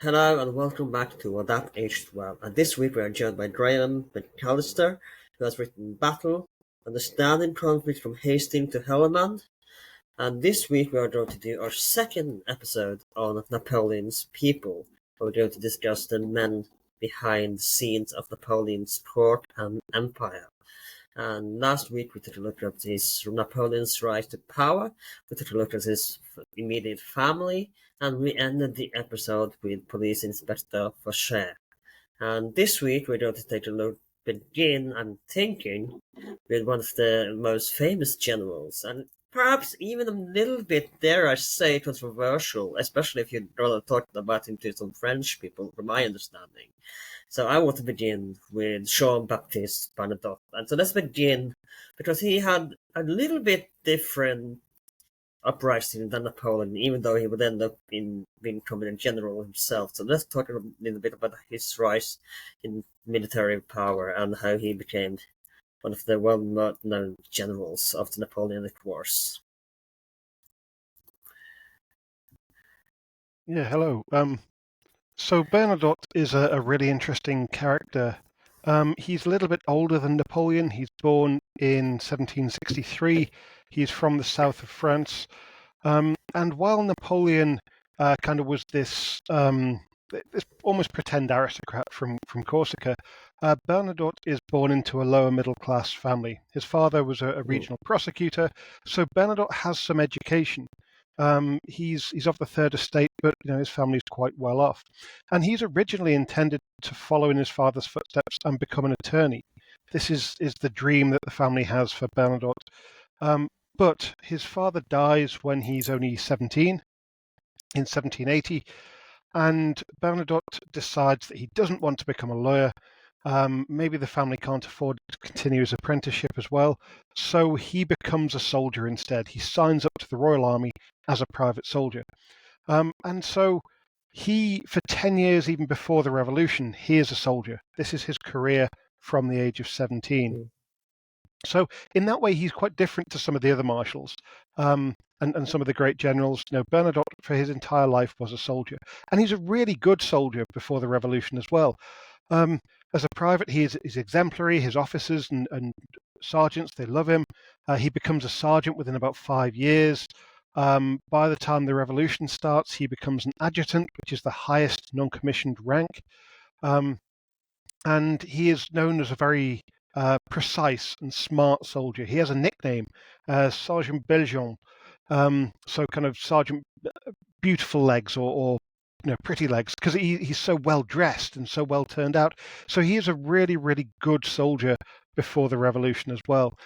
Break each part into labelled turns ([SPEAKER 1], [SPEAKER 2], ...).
[SPEAKER 1] Hello and welcome back to Adapt Age 12. And this week we are joined by Graeme with Callister, who has written Battle, Understanding Conflict from Hastings to Helmand. And this week we are going to do our second episode on Napoleon's people. We're going to discuss the men behind the scenes of Napoleon's court and empire. And last week we took a look at his Napoleon's rise to power, we took a look at his immediate family, and we ended the episode with Police Inspector Fouche. And this week we're going to take a look, begin, I'm thinking, with one of the most famous generals, and perhaps even a little bit, dare I say, controversial, especially if you're talking about him to some French people, from my understanding. So I want to begin with Jean-Baptiste Bernadotte. And so let's begin, because he had a little bit different uprising than Napoleon, even though he would end up becoming a general himself. So let's talk a little bit about his rise in military power and how he became one of the well-known generals of the Napoleonic Wars.
[SPEAKER 2] Yeah, hello. So Bernadotte is a really interesting character. He's a little bit older than Napoleon. He's born in 1763. He's from the south of France. And while Napoleon kind of was this almost pretend aristocrat from Corsica, Bernadotte is born into a lower middle class family. His father was a regional prosecutor, so Bernadotte has some education. He's of the third estate, but his family's quite well off, and he's originally intended to follow in his father's footsteps and become an attorney. This is the dream that the family has for Bernadotte. But his father dies when he's only 17 in 1780, and Bernadotte decides that he doesn't want to become a lawyer. Maybe the family can't afford to continue his apprenticeship as well, so he becomes a soldier instead. He signs up to the Royal Army as a private soldier. And so he, for 10 years, even before the revolution, he is a soldier. This is his career from the age of 17. So in that way, he's quite different to some of the other marshals and some of the great generals. Bernadotte, for his entire life, was a soldier. And he's a really good soldier before the revolution as well. As a private, he is exemplary. His officers and sergeants, they love him. He becomes a sergeant within about 5 years. By the time the revolution starts, he becomes an adjutant, which is the highest non-commissioned rank. And he is known as a very precise and smart soldier. He has a nickname, Sergeant Belgian, so kind of Sergeant Beautiful Legs or pretty legs, because he's so well dressed and so well turned out. So he is a really, really good soldier before the revolution as well.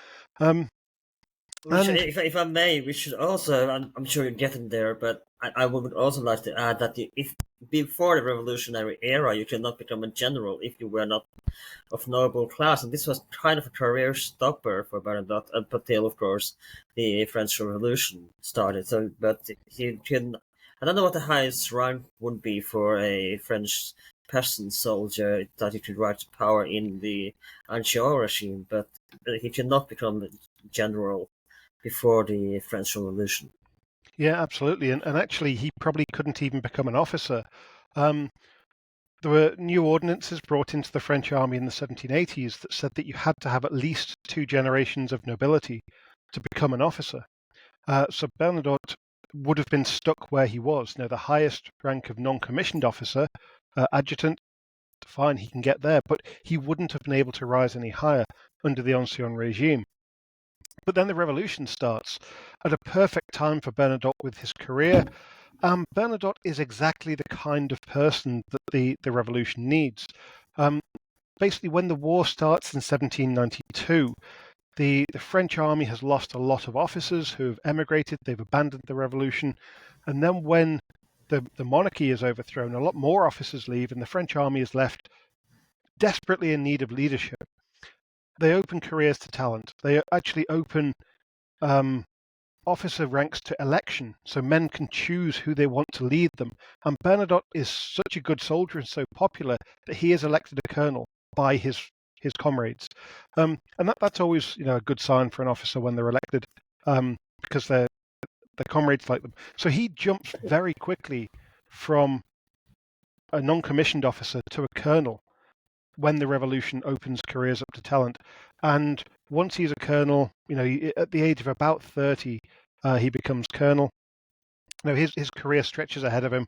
[SPEAKER 1] If I may, we should also, I'm sure you're getting there, but I would also like to add that if before the revolutionary era, you could not become a general if you were not of noble class, and this was kind of a career stopper for Bernadotte until, of course, the French Revolution started. So, but he can, I don't know what the highest rank would be for a French peasant soldier that he could rise to power in the Ancien regime, but he cannot become general before the French Revolution.
[SPEAKER 2] Yeah, absolutely. And actually, he probably couldn't even become an officer. There were new ordinances brought into the French army in the 1780s that said that you had to have at least 2 generations of nobility to become an officer. So Bernadotte would have been stuck where he was. The highest rank of non-commissioned officer, adjutant, fine, he can get there, but he wouldn't have been able to rise any higher under the Ancien regime. But then the revolution starts at a perfect time for Bernadotte with his career. Bernadotte is exactly the kind of person that the revolution needs. Basically, when the war starts in 1792, the French army has lost a lot of officers who have emigrated, they've abandoned the revolution. And then when the monarchy is overthrown, a lot more officers leave, and the French army is left desperately in need of leadership. They open careers to talent. They actually open officer ranks to election, so men can choose who they want to lead them. And Bernadotte is such a good soldier and so popular that he is elected a colonel by his comrades. And that's always a good sign for an officer when they're elected, because their comrades like them. So he jumps very quickly from a non-commissioned officer to a colonel when the revolution opens careers up to talent. And once he's a colonel, at the age of about 30, he becomes colonel. His career stretches ahead of him.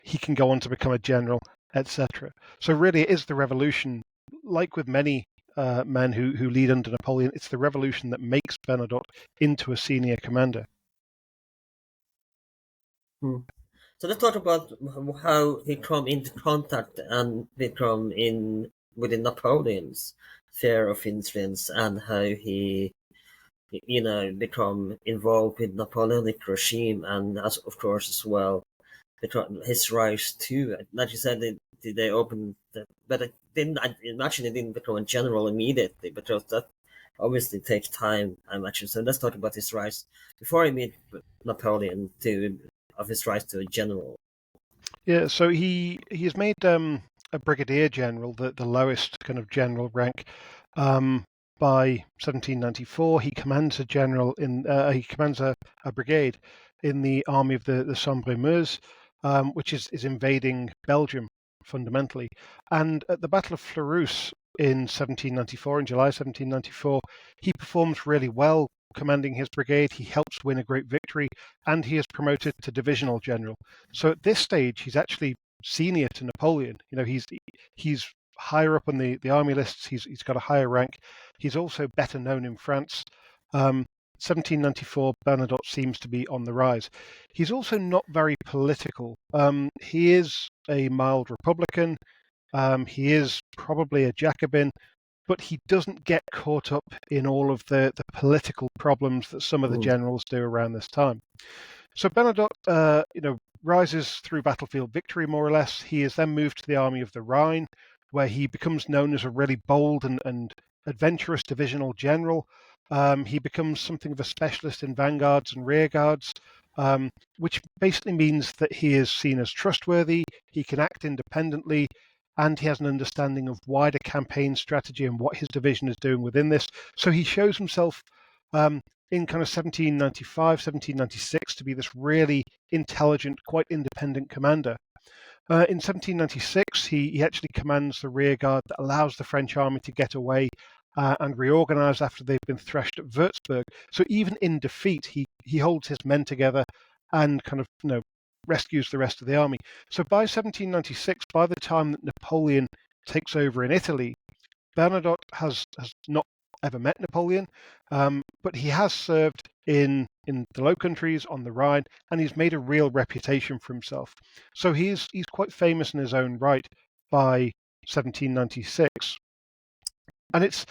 [SPEAKER 2] He can go on to become a general, etc. So really, it is the revolution, like with many men who lead under Napoleon, it's the revolution that makes Bernadotte into a senior commander.
[SPEAKER 1] So let's talk about how he come into contact and become within Napoleon's sphere of influence, and how he become involved with Napoleonic regime, and as of course as well his rise too. Like you said, they opened, but it didn't. I imagine it didn't become a general immediately, because that obviously takes time. I imagine. So let's talk about his rise before he meet Napoleon of his rise to a general.
[SPEAKER 2] Yeah, so he is made a brigadier general, the lowest kind of general rank. By 1794, he commands he commands a brigade in the army of the Sambre-Meuse, which is invading Belgium fundamentally. And at the Battle of Fleurus in 1794, in July 1794, he performs really well commanding his brigade. He helps win a great victory, and he is promoted to divisional general. So at this stage, he's actually senior to Napoleon. He's higher up on the army lists. He's got a higher rank. He's also better known in France. 1794, Bernadotte seems to be on the rise. He's also not very political. He is a mild Republican. He is probably a Jacobin, but he doesn't get caught up in all of the political problems that some of the generals do around this time. So Bernadotte, rises through battlefield victory, more or less. He is then moved to the Army of the Rhine, where he becomes known as a really bold and adventurous divisional general. He becomes something of a specialist in vanguards and rearguards, which basically means that he is seen as trustworthy, he can act independently, and he has an understanding of wider campaign strategy and what his division is doing within this. So he shows himself in kind of 1795, 1796 to be this really intelligent, quite independent commander. In 1796, he actually commands the rearguard that allows the French army to get away and reorganize after they've been thrashed at Würzburg. So even in defeat, he holds his men together and kind of rescues the rest of the army. So by 1796, by the time that Napoleon takes over in Italy, Bernadotte has not ever met Napoleon, but he has served in the Low Countries, on the Rhine, and he's made a real reputation for himself. So he's quite famous in his own right by 1796. And it's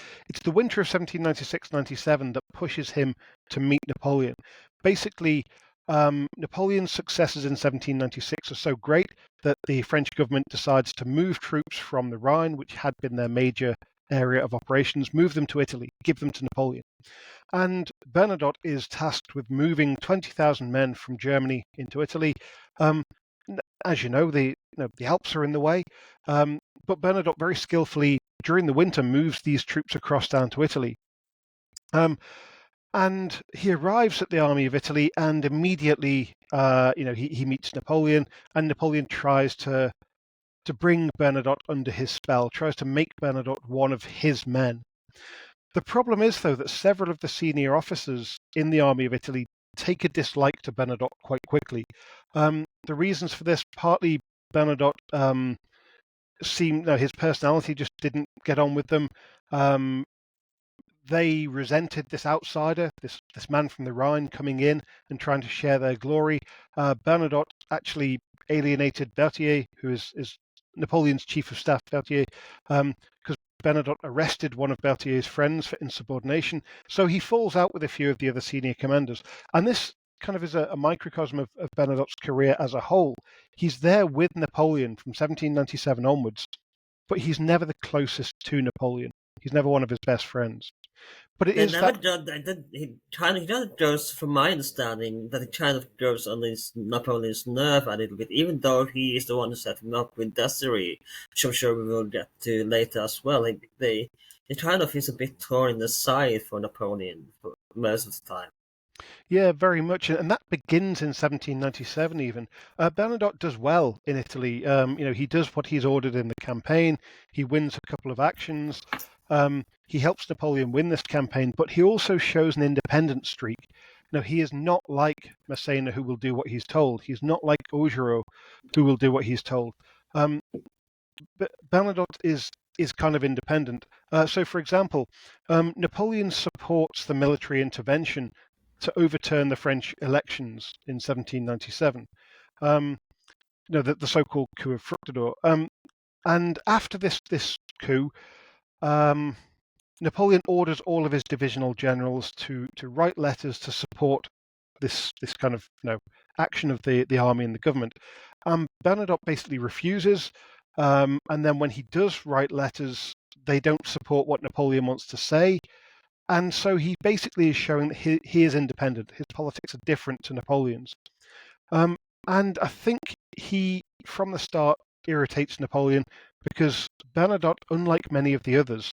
[SPEAKER 2] the winter of 1796-97 that pushes him to meet Napoleon. Basically, Napoleon's successes in 1796 are so great that the French government decides to move troops from the Rhine, which had been their major area of operations, move them to Italy, give them to Napoleon. And Bernadotte is tasked with moving 20,000 men from Germany into Italy. As you know, the Alps are in the way, but Bernadotte very skillfully during the winter moves these troops across down to Italy. And he arrives at the army of Italy, and immediately, he meets Napoleon, and Napoleon tries to bring Bernadotte under his spell, tries to make Bernadotte one of his men. The problem is, though, that several of the senior officers in the army of Italy take a dislike to Bernadotte quite quickly. The reasons for this, partly Bernadotte his personality just didn't get on with them. They resented this outsider, this man from the Rhine coming in and trying to share their glory. Bernadotte actually alienated Berthier, who is Napoleon's chief of staff, Berthier, because Bernadotte arrested one of Berthier's friends for insubordination. So he falls out with a few of the other senior commanders. And this kind of is a microcosm of Bernadotte's career as a whole. He's there with Napoleon from 1797 onwards, but he's never the closest to Napoleon. He's never one of his best friends. But it is that
[SPEAKER 1] he kind of goes, from my understanding, that it kind of goes on Napoleon's nerve a little bit, even though he is the one who set him up with Desiree, which I'm sure we will get to later as well. It kind of is a bit torn in the side for Napoleon for most of the time.
[SPEAKER 2] Yeah, very much, and that begins in 1797. Even Bernadotte does well in Italy. He does what he's ordered in the campaign. He wins a couple of actions. He helps Napoleon win this campaign, but he also shows an independent streak. He is not like Massena, who will do what he's told. He's not like Augereau, who will do what he's told. Um, but Bernadotte is kind of independent. So, for example, Napoleon supports the military intervention to overturn the French elections in 1797. The so-called coup of Fructidor. And after this coup, Napoleon orders all of his divisional generals to write letters to support this kind of action of the army and the government. Bernadotte basically refuses, and then when he does write letters, they don't support what Napoleon wants to say, and so he basically is showing that he is independent. His politics are different to Napoleon's, and I think he from the start irritates Napoleon because Bernadotte, unlike many of the others,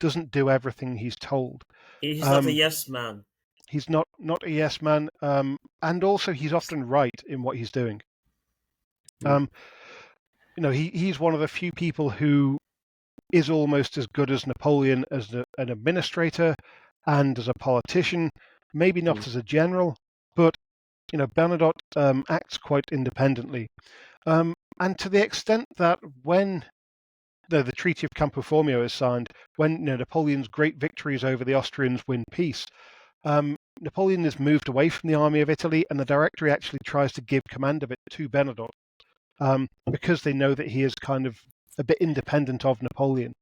[SPEAKER 2] doesn't do everything he's told.
[SPEAKER 1] He's not a yes man.
[SPEAKER 2] He's not a yes man, and also he's often right in what he's doing. He's one of the few people who is almost as good as Napoleon as an administrator and as a politician. Maybe not as a general, but Bernadotte acts quite independently, and to the extent that when the Treaty of Campo Formio is signed, when Napoleon's great victories over the Austrians win peace. Napoleon is moved away from the army of Italy, and the Directory actually tries to give command of it to Bernadotte because they know that he is kind of a bit independent of Napoleon.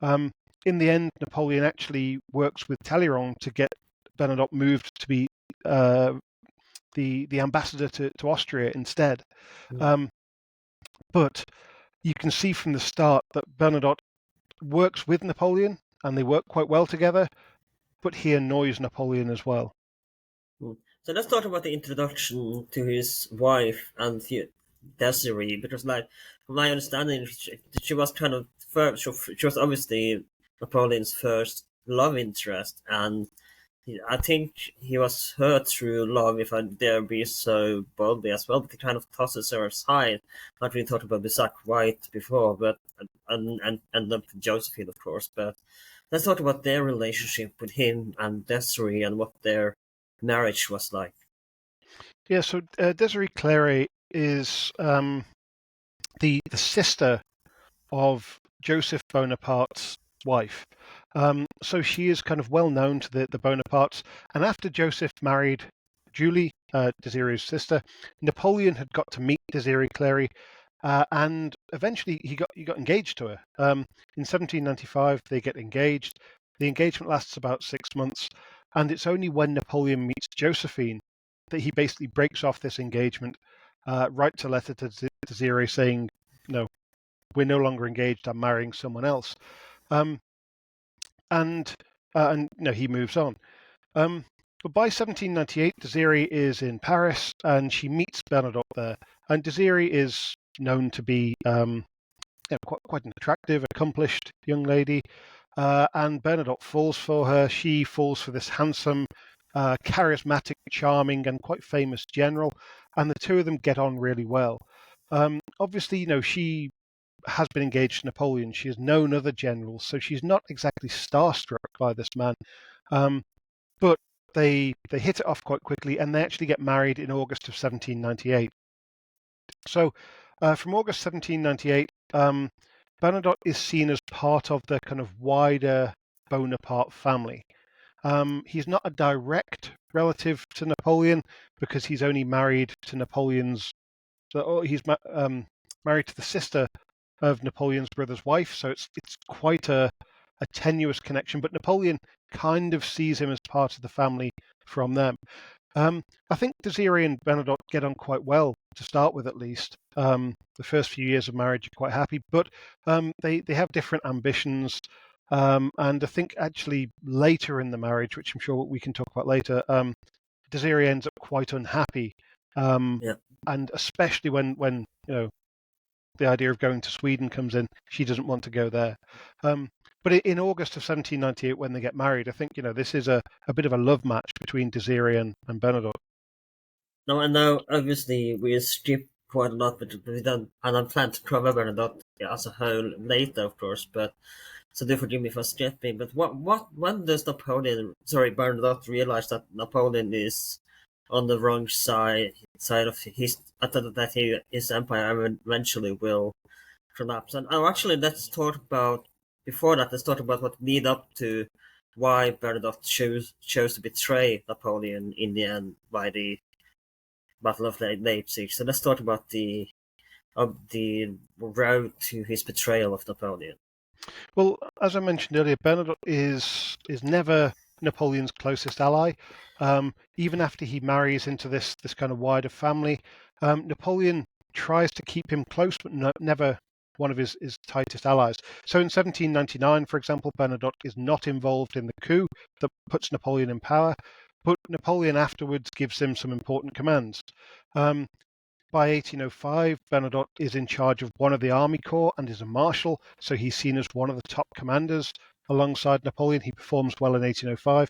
[SPEAKER 2] In the end, Napoleon actually works with Talleyrand to get Bernadotte moved to be the ambassador to Austria instead. But you can see from the start that Bernadotte works with Napoleon, and they work quite well together, but he annoys Napoleon as well.
[SPEAKER 1] So let's talk about the introduction to his wife and Desiree, because, like, from my understanding, she was kind of first. She was obviously Napoleon's first love interest, and I think he was hurt through love, if I dare be so boldly as well. But he kind of tosses her aside. Like we talked about Bisac White before, but and up to Josephine, of course. But let's talk about their relationship with him and Desiree and what their marriage was like.
[SPEAKER 2] Yeah, so Desiree Clary is the sister of Joseph Bonaparte's wife. So she is kind of well known to the Bonapartes. And after Joseph married Julie, Desiree's sister, Napoleon had got to meet Desiree Clary, and eventually he got engaged to her. In 1795, they get engaged. The engagement lasts about 6 months, and it's only when Napoleon meets Josephine that he basically breaks off this engagement, writes a letter to Desiree saying, "No, we're no longer engaged. I'm marrying someone else," and he moves on. But by 1798, Desiree is in Paris, and she meets Bernadotte there. And Desiree is known to be quite an attractive, accomplished young lady. And Bernadotte falls for her. She falls for this handsome, charismatic, charming, and quite famous general. And the two of them get on really well. Obviously, she has been engaged to Napoleon. She has known other generals, so she's not exactly starstruck by this man. But they hit it off quite quickly, and they actually get married in August of 1798. So from August 1798, Bernadotte is seen as part of the kind of wider Bonaparte family. He's not a direct relative to Napoleon because he's only married to he's married to the sister of Napoleon's brother's wife, so it's quite a tenuous connection. But Napoleon kind of sees him as part of the family from them. I think Desiree and Bernadotte get on quite well to start with, at least. The first few years of marriage are quite happy, but they have different ambitions. And I think actually later in the marriage, which I'm sure we can talk about later, Desiree ends up quite unhappy. And especially when the idea of going to Sweden comes in, she doesn't want to go there. But in August of 1798, when they get married, I think this is a bit of a love match between Desiree and Bernadotte.
[SPEAKER 1] Now, I know obviously we skip quite a lot, but we don't, and I plan to cover Bernadotte as a whole later, of course. But so do forgive me for skipping. But when does Bernadotte realize that Napoleon is on the wrong side of his? I thought that his empire eventually will collapse. And actually, let's talk about before that. Let's talk about what lead up to why Bernadotte chose to betray Napoleon in the end by the Battle of Leipzig. So let's talk about the road to his betrayal of Napoleon.
[SPEAKER 2] Well, as I mentioned earlier, Bernadotte is never Napoleon's closest ally. Even after he marries into this kind of wider family, Napoleon tries to keep him close, but never one of his tightest allies. So in 1799, for example, Bernadotte is not involved in the coup that puts Napoleon in power, but Napoleon afterwards gives him some important commands. By 1805, Bernadotte is in charge of one of the army corps and is a marshal, so he's seen as one of the top commanders alongside Napoleon. He performs well in 1805,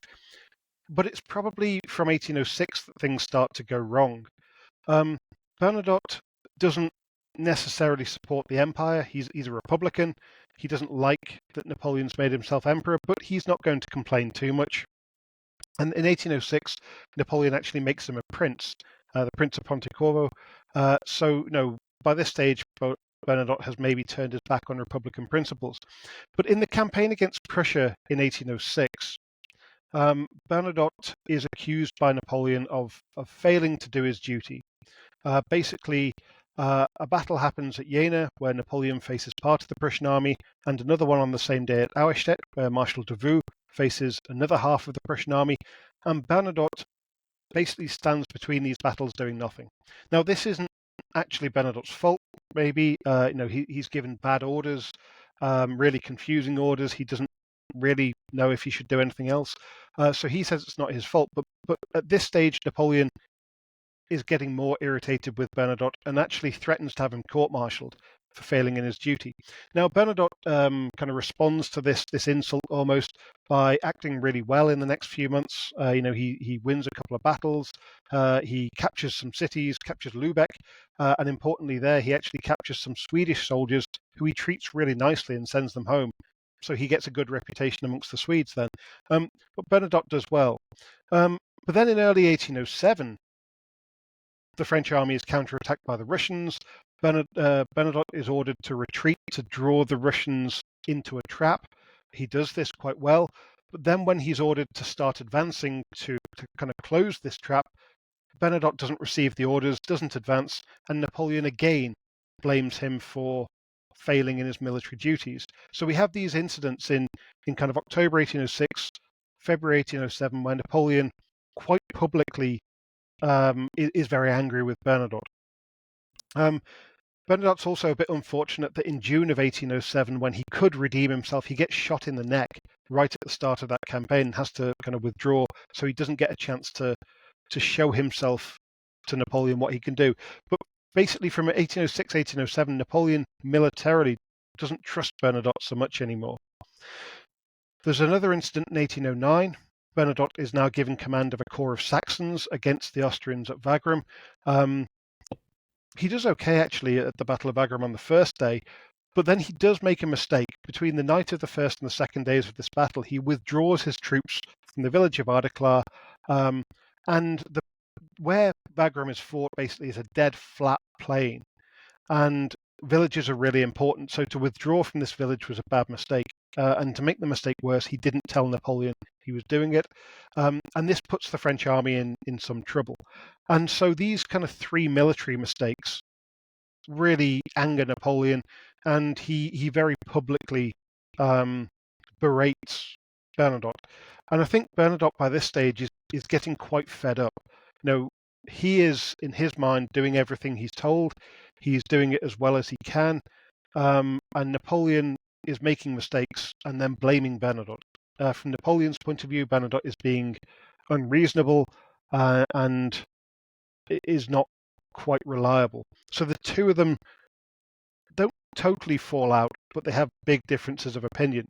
[SPEAKER 2] but it's probably from 1806 that things start to go wrong. Bernadotte doesn't necessarily support the empire. He's a Republican. He doesn't like that Napoleon's made himself emperor, but he's not going to complain too much. And in 1806, Napoleon actually makes him a prince, the Prince of Pontecorvo. So, by this stage, Bernadotte has maybe turned his back on Republican principles. But in the campaign against Prussia in 1806, Bernadotte is accused by Napoleon of failing to do his duty. Basically, a battle happens at Jena where Napoleon faces part of the Prussian army, and another one on the same day at Auerstedt where Marshal Davout faces another half of the Prussian army, and Bernadotte basically stands between these battles doing nothing. Now, this isn't actually Bernadotte's fault. Maybe he's given bad orders, really confusing orders. He doesn't really know if he should do anything else. So he says it's not his fault. But at this stage, Napoleon is getting more irritated with Bernadotte and actually threatens to have him court-martialed for failing in his duty. Now, Bernadotte kind of responds to this insult almost by acting really well in the next few months. He wins a couple of battles. He captures some cities, captures Lubeck, and importantly there, he actually captures some Swedish soldiers who he treats really nicely and sends them home. So he gets a good reputation amongst the Swedes then. But Bernadotte does well. But then in early 1807, the French army is counterattacked by the Russians. Bernadotte is ordered to retreat to draw the Russians into a trap. He does this quite well. But then when he's ordered to start advancing to kind of close this trap, Bernadotte doesn't receive the orders, doesn't advance, and Napoleon again blames him for failing in his military duties. So we have these incidents in kind of October 1806, February 1807, where Napoleon quite publicly is very angry with Bernadotte. Bernadotte's also a bit unfortunate that in June of 1807, when he could redeem himself, he gets shot in the neck right at the start of that campaign and has to kind of withdraw, so he doesn't get a chance to show himself to Napoleon what he can do. But basically from 1806, 1807, Napoleon militarily doesn't trust Bernadotte so much anymore. There's another incident in 1809. Bernadotte is now given command of a corps of Saxons against the Austrians at Wagram. He does okay, actually, at the Battle of Wagram on the first day, but then he does make a mistake. Between the night of the first and the second days of this battle, he withdraws his troops from the village of Ardeklar, and where Wagram is fought basically is a dead, flat plain, and villages are really important, so to withdraw from this village was a bad mistake. And to make the mistake worse, he didn't tell Napoleon he was doing it. And this puts the French army in some trouble. And so these kind of three military mistakes really anger Napoleon, and he very publicly berates Bernadotte. And I think Bernadotte by this stage is getting quite fed up. He is, in his mind, doing everything he's told. He's doing it as well as he can. And Napoleon is making mistakes and then blaming Bernadotte. From Napoleon's point of view, Bernadotte is being unreasonable and is not quite reliable. So the two of them don't totally fall out, but they have big differences of opinion.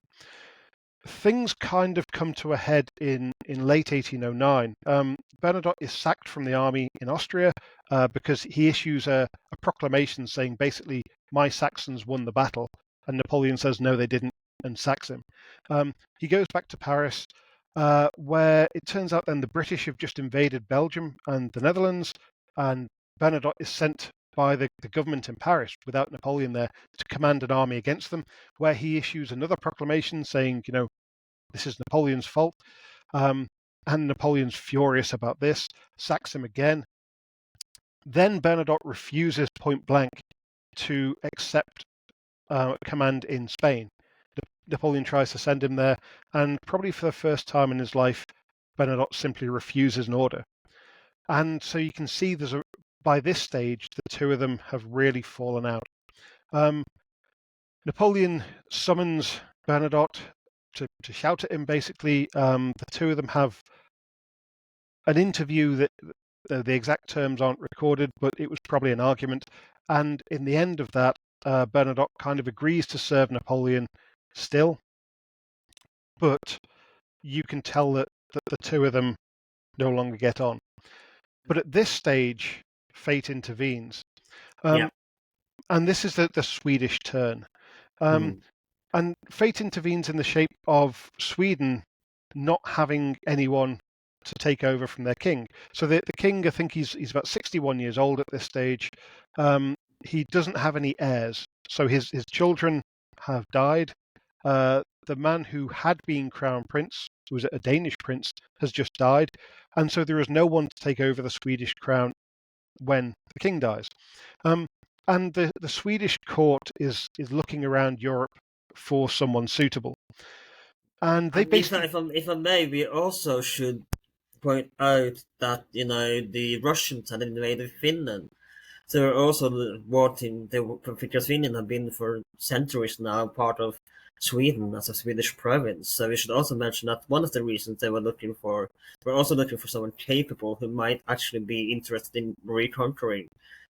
[SPEAKER 2] things kind of come to a head in late 1809. Bernadotte is sacked from the army in Austria because he issues a proclamation saying basically, my Saxons won the battle. And Napoleon says, no, they didn't, and sacks him. He goes back to Paris, where it turns out then the British have just invaded Belgium and the Netherlands, and Bernadotte is sent by the government in Paris without Napoleon there to command an army against them, where he issues another proclamation saying, this is Napoleon's fault. And Napoleon's furious about this, sacks him again. Then Bernadotte refuses point blank to accept command in Spain. Napoleon tries to send him there, and probably for the first time in his life, Bernadotte simply refuses an order. And so you can see by this stage, the two of them have really fallen out. Napoleon summons Bernadotte to shout at him, basically. The two of them have an interview that the exact terms aren't recorded, but it was probably an argument. And in the end of that, Bernadotte kind of agrees to serve Napoleon still, but you can tell that the two of them no longer get on. But at this stage, fate intervenes. And this is the Swedish turn. And fate intervenes in the shape of Sweden not having anyone to take over from their king. So the king, I think he's about 61 years old at this stage. He doesn't have any heirs. So his children have died. The man who had been crown prince, who was a Danish prince, has just died. And so there is no one to take over the Swedish crown when the king dies. And the Swedish court is looking around Europe for someone suitable. And they basically...
[SPEAKER 1] If I may, we also should point out that, the Russians had invaded Finland. So they're also wanting, because Finland have been for centuries now part of Sweden as a Swedish province. So we should also mention that one of the reasons they were also looking for someone capable who might actually be interested in reconquering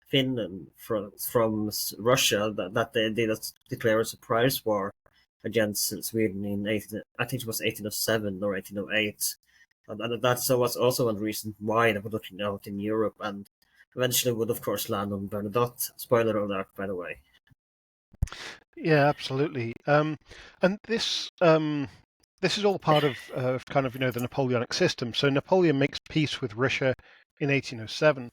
[SPEAKER 1] Finland from Russia, that they did declare a surprise war against Sweden in I think it was 1807 or 1808. And that was also one reason why they were looking out in Europe, and eventually would of course land on Bernadotte. Spoiler alert, by the way.
[SPEAKER 2] Yeah, absolutely. And this is all part of kind of the Napoleonic system. So Napoleon makes peace with Russia in 1807,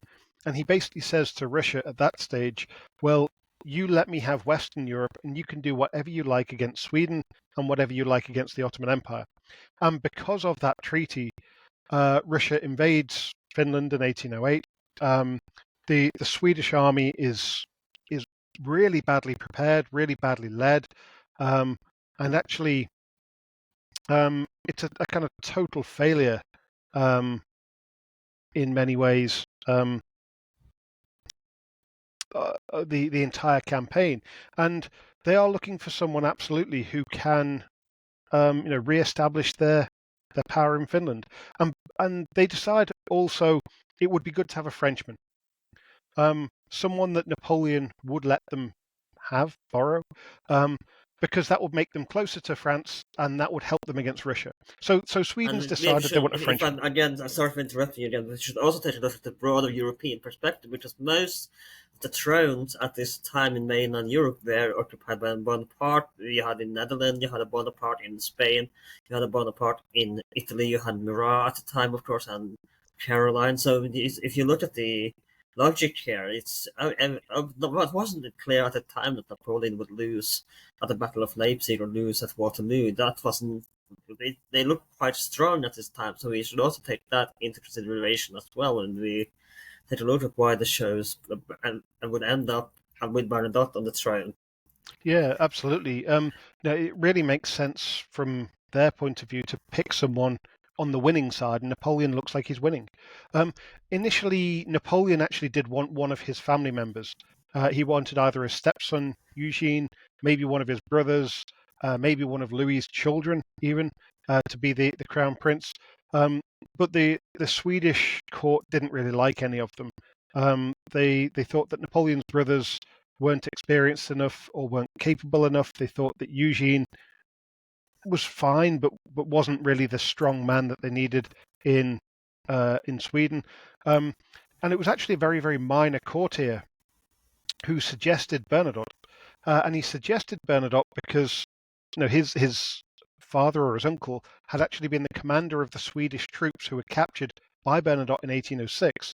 [SPEAKER 2] and he basically says to Russia at that stage, well, you let me have Western Europe, and you can do whatever you like against Sweden and whatever you like against the Ottoman Empire. And because of that treaty, Russia invades Finland in 1808. The Swedish army is really badly prepared, really badly led, and actually it's a kind of total failure in many ways. The entire campaign, and they are looking for someone absolutely who can re-establish their power in Finland, and they decide also it would be good to have a Frenchman, someone that Napoleon would let them borrow, because that would make them closer to France, and that would help them against Russia. So Sweden's decided they want a Frenchman.
[SPEAKER 1] Again, sorry for interrupting you again, we should also take a look at the broader European perspective, because most of the thrones at this time in mainland Europe were occupied by Bonaparte. You had in Netherlands, you had a Bonaparte in Spain, you had a Bonaparte in Italy, you had Murat at the time, of course, and Caroline. So if you look at the logic here, it wasn't clear at the time that Napoleon would lose at the Battle of Leipzig or lose at Waterloo. That wasn't. They looked quite strong at this time, so we should also take that into consideration as well when we take a look at why the shows and would end up with Bernadotte on the throne.
[SPEAKER 2] Yeah, absolutely. It really makes sense from their point of view to pick someone on the winning side, and Napoleon looks like he's winning. Initially, Napoleon actually did want one of his family members. He wanted either a stepson, Eugene, maybe one of his brothers, maybe one of Louis's children, even, to be the crown prince. But the Swedish court didn't really like any of them. They thought that Napoleon's brothers weren't experienced enough or weren't capable enough. They thought that Eugene was fine, but wasn't really the strong man that they needed in Sweden. And it was actually a very, very minor courtier who suggested Bernadotte, and he suggested Bernadotte because his father or his uncle had actually been the commander of the Swedish troops who were captured by Bernadotte in 1806,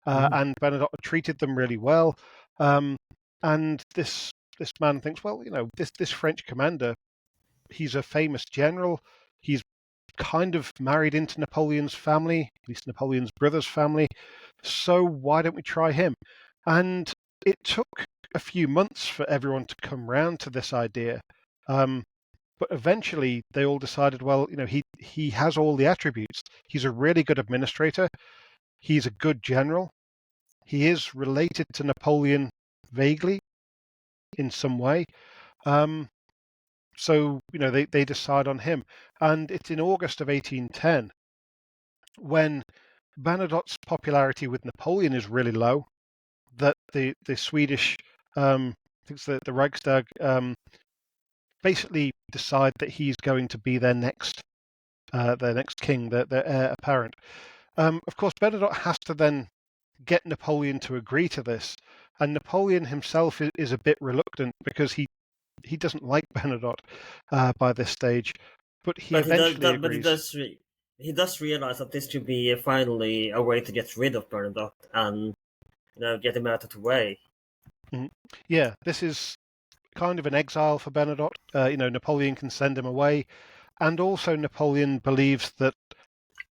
[SPEAKER 2] and Bernadotte had treated them really well. And this man thinks, well, this French commander, he's a famous general. He's kind of married into Napoleon's family, at least Napoleon's brother's family. So why don't we try him? And it took a few months for everyone to come round to this idea. But eventually they all decided, well, he has all the attributes. He's a really good administrator. He's a good general. He is related to Napoleon vaguely in some way. So, they decide on him. And it's in August of 1810 when Bernadotte's popularity with Napoleon is really low that the Swedish, I think it's the Reichstag, basically decide that he's going to be their next king, their heir apparent. Of course, Bernadotte has to then get Napoleon to agree to this, and Napoleon himself is a bit reluctant because he doesn't like Bernadotte by this stage, but he eventually agrees.
[SPEAKER 1] He does realize that this should be finally a way to get rid of Bernadotte and get him out of the way.
[SPEAKER 2] Yeah, this is kind of an exile for Bernadotte. Napoleon can send him away, and also Napoleon believes that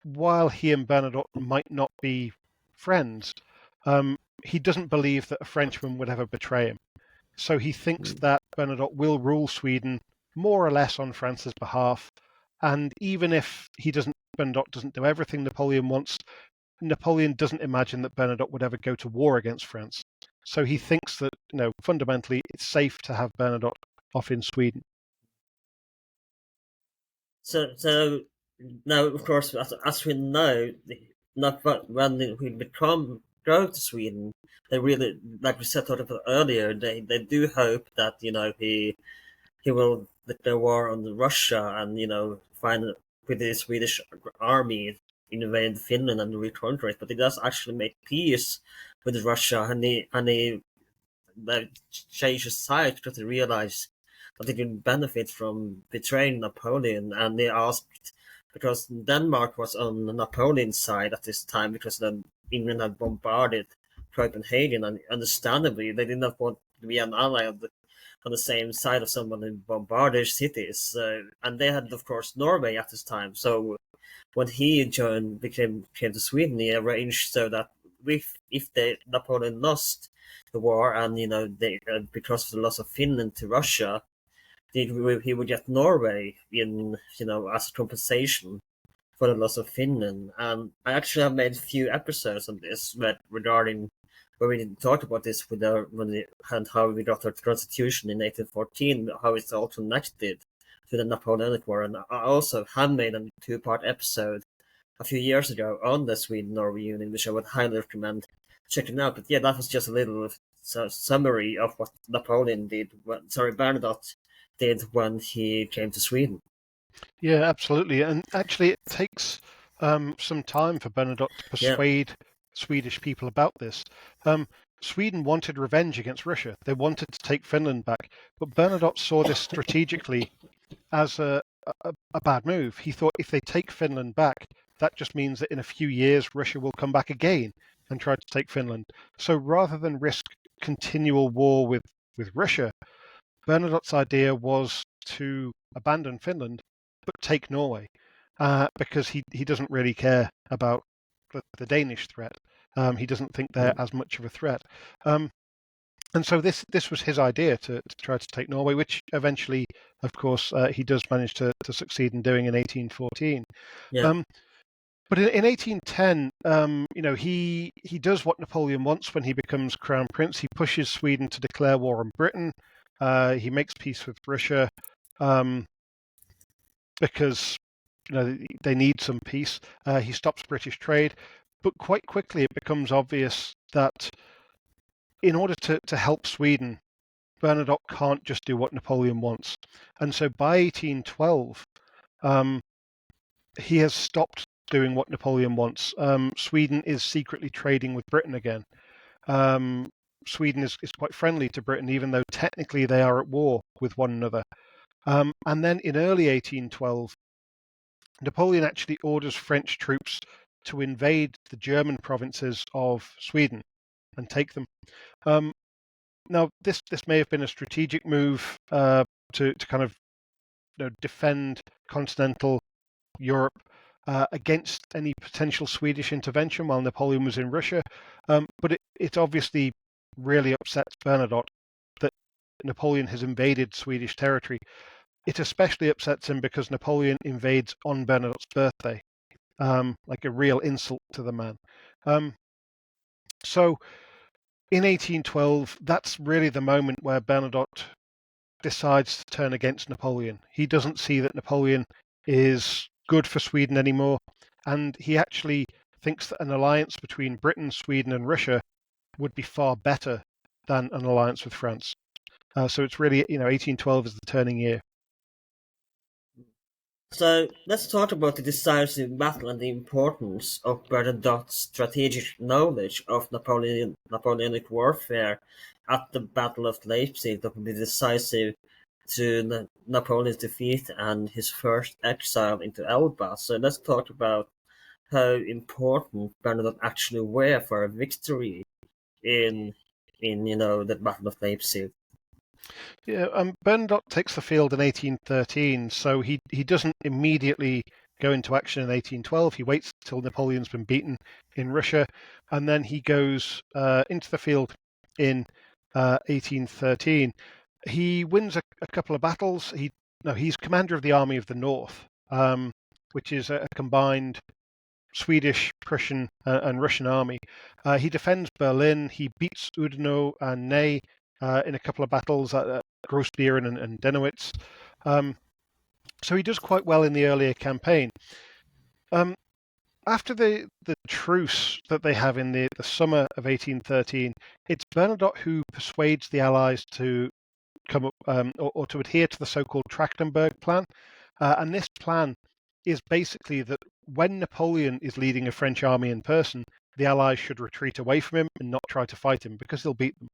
[SPEAKER 2] while he and Bernadotte might not be friends, he doesn't believe that a Frenchman would ever betray him. So he thinks that Bernadotte will rule Sweden more or less on France's behalf, and even if Bernadotte doesn't do everything Napoleon wants, Napoleon doesn't imagine that Bernadotte would ever go to war against France. So he thinks that, fundamentally, it's safe to have Bernadotte off in Sweden.
[SPEAKER 1] So now, of course, as we know, when we go to Sweden, they really, like we said earlier, they do hope that he will declare war on Russia and find with the Swedish army invade Finland and reconquer it. But he does actually make peace with Russia, and he changes side because he realized that he can benefit from betraying Napoleon, and he asked, because Denmark was on Napoleon's side at this time because England had bombarded Copenhagen, and understandably they did not want to be an ally on the same side of someone who bombarded cities, and they had of course Norway at this time. So when he came to Sweden, he arranged so that if Napoleon lost the war and because of the loss of Finland to Russia, he would get Norway as as for the loss of Finland. And I actually have made a few episodes on this regarding where we talked about this and how we got our constitution in 1814, how it's all connected to the Napoleonic War. And I also have made a 2-part episode a few years ago on the Sweden-Norway Union, which I would highly recommend checking out. But yeah, that was just a little summary of what Bernadotte did when he came to Sweden.
[SPEAKER 2] Yeah, absolutely. And actually it takes some time for Bernadotte to persuade Swedish people about this. Sweden wanted revenge against Russia. They wanted to take Finland back. But Bernadotte saw this strategically as a bad move. He thought if they take Finland back, that just means that in a few years Russia will come back again and try to take Finland. So rather than risk continual war with Russia, Bernadotte's idea was to abandon Finland but take Norway, because he doesn't really care about the Danish threat. He doesn't think they're as much of a threat. And so this was his idea to try to take Norway, which eventually, of course, he does manage to succeed in doing in 1814.
[SPEAKER 1] Yeah.
[SPEAKER 2] But in 1810, he does what Napoleon wants when he becomes crown prince. He pushes Sweden to declare war on Britain. He makes peace with Russia because they need some peace. He stops British trade, but quite quickly it becomes obvious that in order to help Sweden, Bernadotte can't just do what Napoleon wants. And so by 1812, he has stopped doing what Napoleon wants. Sweden is secretly trading with Britain again. Sweden is quite friendly to Britain, even though technically they are at war with one another. And then in early 1812, Napoleon actually orders French troops to invade the German provinces of Sweden and take them. Now, this may have been a strategic move to kind of defend continental Europe against any potential Swedish intervention while Napoleon was in Russia. But it obviously really upsets Bernadotte that Napoleon has invaded Swedish territory. It especially upsets him because Napoleon invades on Bernadotte's birthday, like a real insult to the man. So in 1812, that's really the moment where Bernadotte decides to turn against Napoleon. He doesn't see that Napoleon is good for Sweden anymore, and he actually thinks that an alliance between Britain, Sweden, and Russia would be far better than an alliance with France. So it's really, 1812 is the turning year.
[SPEAKER 1] So let's talk about the decisive battle and the importance of Bernadotte's strategic knowledge of Napoleonic warfare at the Battle of Leipzig that would be decisive to Napoleon's defeat and his first exile into Elba. So let's talk about how important Bernadotte actually were for a victory in the Battle of Leipzig.
[SPEAKER 2] Yeah, Bernadotte takes the field in 1813, so he doesn't immediately go into action in 1812. He waits till Napoleon's been beaten in Russia, and then he goes into the field in 1813. He wins a couple of battles. He's commander of the Army of the North, which is a combined Swedish, Prussian, and Russian army. He defends Berlin. He beats Oudinot and Ney in a couple of battles at Grossbeeren and Dennowitz. So he does quite well in the earlier campaign. After the truce that they have in the summer of 1813, it's Bernadotte who persuades the Allies to come up or to adhere to the so-called Trachtenberg Plan. And this plan is basically that when Napoleon is leading a French army in person, the Allies should retreat away from him and not try to fight him because he'll beat them.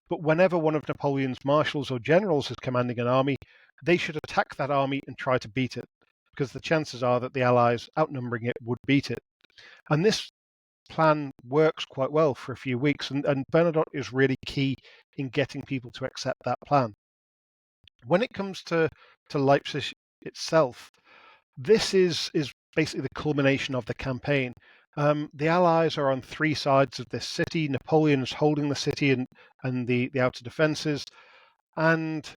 [SPEAKER 2] But whenever one of Napoleon's marshals or generals is commanding an army, they should attack that army and try to beat it, because the chances are that the Allies, outnumbering it, would beat it. And this plan works quite well for a few weeks, and Bernadotte is really key in getting people to accept that plan. When it comes to Leipzig itself, this is basically the culmination of the campaign. The Allies are on three sides of this city. Napoleon is holding the city and the outer defences, and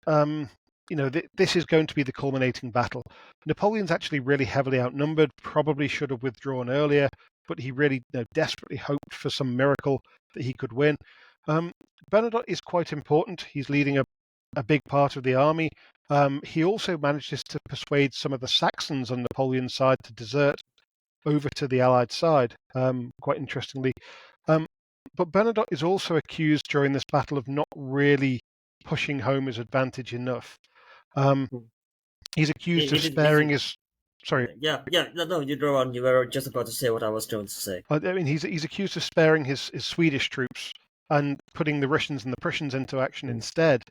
[SPEAKER 2] this is going to be the culminating battle. Napoleon's actually really heavily outnumbered. Probably should have withdrawn earlier, but he really desperately hoped for some miracle that he could win. Bernadotte is quite important. He's leading a big part of the army. He also manages to persuade some of the Saxons on Napoleon's side to desert over to the Allied side, quite interestingly. But Bernadotte is also accused during this battle of not really pushing home his advantage enough. He's accused of sparing his... Sorry.
[SPEAKER 1] Yeah. No, you go on. You were just about to say what I was going to say.
[SPEAKER 2] I mean, he's accused of sparing his Swedish troops and putting the Russians and the Prussians into action instead.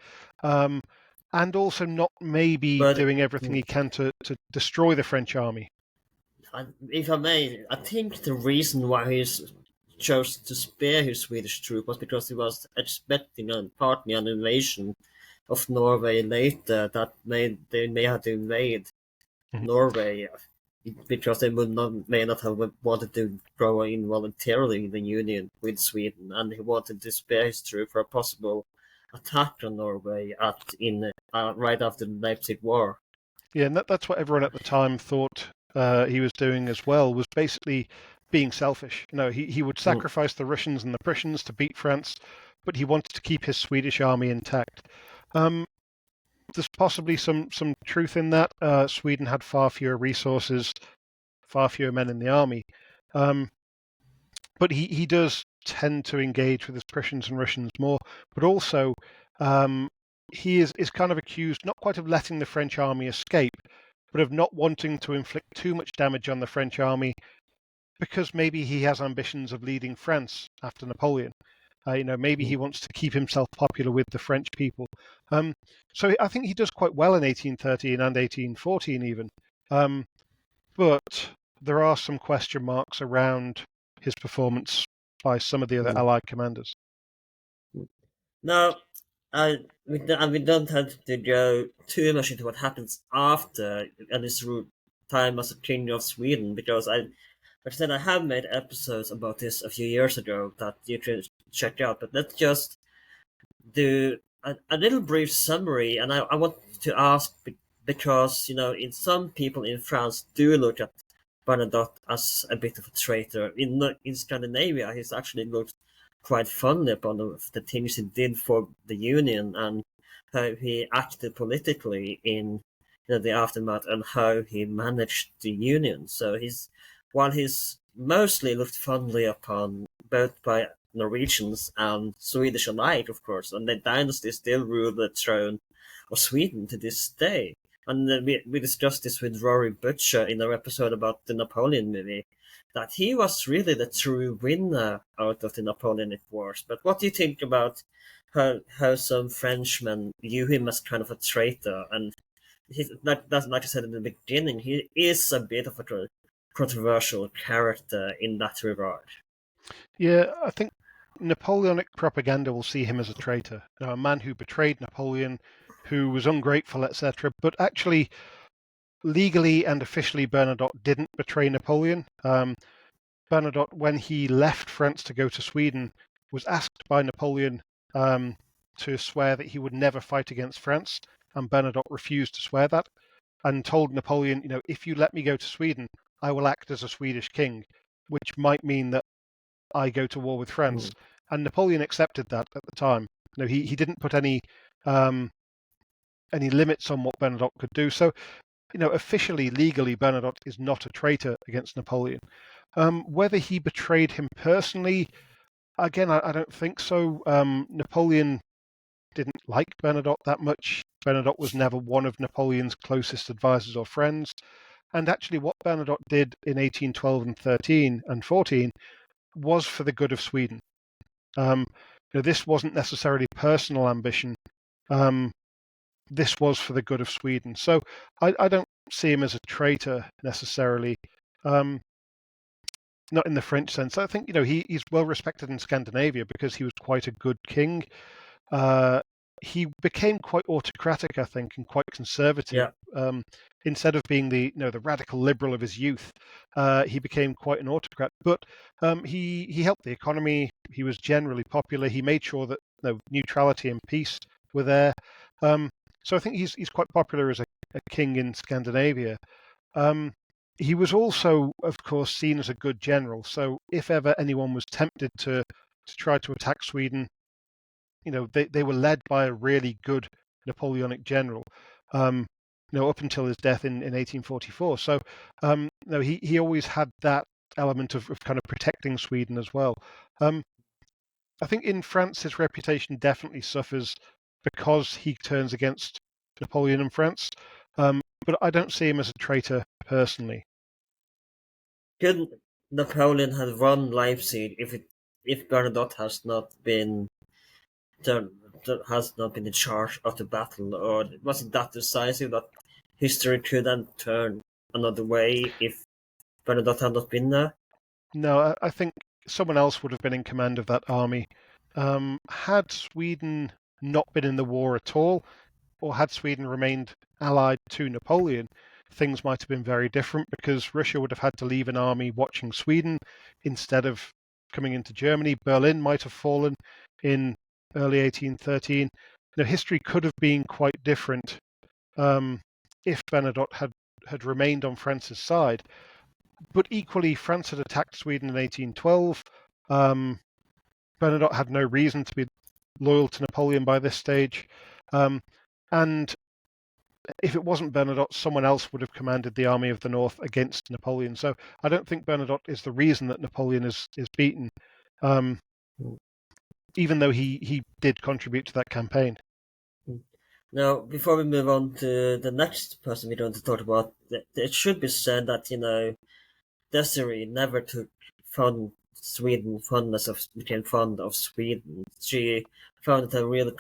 [SPEAKER 2] And also not doing everything he can to destroy the French army.
[SPEAKER 1] If I may, I think the reason why he chose to spare his Swedish troop was because he was expecting partly an invasion of Norway later that they may have to invade Norway because they may not have wanted to go in voluntarily in the union with Sweden, and he wanted to spare his troop for a possible attack on Norway right after the Leipzig War.
[SPEAKER 2] Yeah, and that's what everyone at the time thought he was doing as well, was basically being selfish. He would sacrifice the Russians and the Prussians to beat France, but he wanted to keep his Swedish army intact. There's possibly some truth in that. Sweden had far fewer resources, far fewer men in the army. But he does tend to engage with his Prussians and Russians more. But also, he is kind of accused not quite of letting the French army escape, but of not wanting to inflict too much damage on the French army because maybe he has ambitions of leading France after Napoleon. Maybe he wants to keep himself popular with the French people. So I think he does quite well in 1813 and 1814 even. But there are some question marks around his performance by some of the other Allied commanders.
[SPEAKER 1] Now, we don't have to go too much into what happens after and his time as a king of Sweden, because like I said, I have made episodes about this a few years ago that you can check out. But let's just do a little brief summary, and I want to ask because in some people in France do look at Bernadotte as a bit of a traitor. In Scandinavia, he's actually looked quite fondly upon the things he did for the Union and how he acted politically in the aftermath and how he managed the Union. So while he's mostly looked fondly upon both by Norwegians and Swedish alike, of course, and the dynasty still rule the throne of Sweden to this day. And we discussed this with Rory Butcher in our episode about the Napoleon movie, that he was really the true winner out of the Napoleonic Wars. But what do you think about how some Frenchmen view him as kind of a traitor? And like I said in the beginning, he is a bit of a controversial character in that regard.
[SPEAKER 2] Yeah, I think Napoleonic propaganda will see him as a traitor, a man who betrayed Napoleon, who was ungrateful, etc. But actually, legally and officially, Bernadotte didn't betray Napoleon. Bernadotte, when he left France to go to Sweden, was asked by Napoleon to swear that he would never fight against France, and Bernadotte refused to swear that, and told Napoleon, if you let me go to Sweden, I will act as a Swedish king, which might mean that I go to war with France. And Napoleon accepted that at the time. He didn't put any limits on what Bernadotte could do. So, officially, legally, Bernadotte is not a traitor against Napoleon. Whether he betrayed him personally, again, I don't think so. Napoleon didn't like Bernadotte that much. Bernadotte was never one of Napoleon's closest advisors or friends. And actually, what Bernadotte did in 1812 and 13 and 14 was for the good of Sweden. This wasn't necessarily personal ambition. This was for the good of Sweden. So I don't see him as a traitor necessarily. Not in the French sense. I think he's well respected in Scandinavia because he was quite a good king. He became quite autocratic, I think, and quite conservative.
[SPEAKER 1] Yeah.
[SPEAKER 2] Instead of being the radical liberal of his youth, he became quite an autocrat. But he helped the economy. He was generally popular. He made sure that neutrality and peace were there. So I think he's quite popular as a king in Scandinavia. He was also, of course, seen as a good general. So if ever anyone was tempted to try to attack Sweden, they were led by a really good Napoleonic general, up until his death in 1844. So, he always had that element of kind of protecting Sweden as well. I think in France, his reputation definitely suffers because he turns against Napoleon and France. But I don't see him as a traitor personally.
[SPEAKER 1] Could Napoleon have won Leipzig if Bernadotte has not been in charge of the battle, or was it that decisive that history could have turned another way if Bernadotte had not been there?
[SPEAKER 2] No, I think someone else would have been in command of that army. Had Sweden not been in the war at all, or had Sweden remained allied to Napoleon, things might have been very different because Russia would have had to leave an army watching Sweden instead of coming into Germany. Berlin might have fallen in early 1813. History could have been quite different if Bernadotte had remained on France's side. But equally, France had attacked Sweden in 1812. Bernadotte had no reason to be loyal to Napoleon by this stage. And if it wasn't Bernadotte, someone else would have commanded the Army of the North against Napoleon. So I don't think Bernadotte is the reason that Napoleon is beaten, even though he did contribute to that campaign.
[SPEAKER 1] Now, before we move on to the next person we want to talk about, it should be said that, Desiree never took became fond of Sweden. She found it a really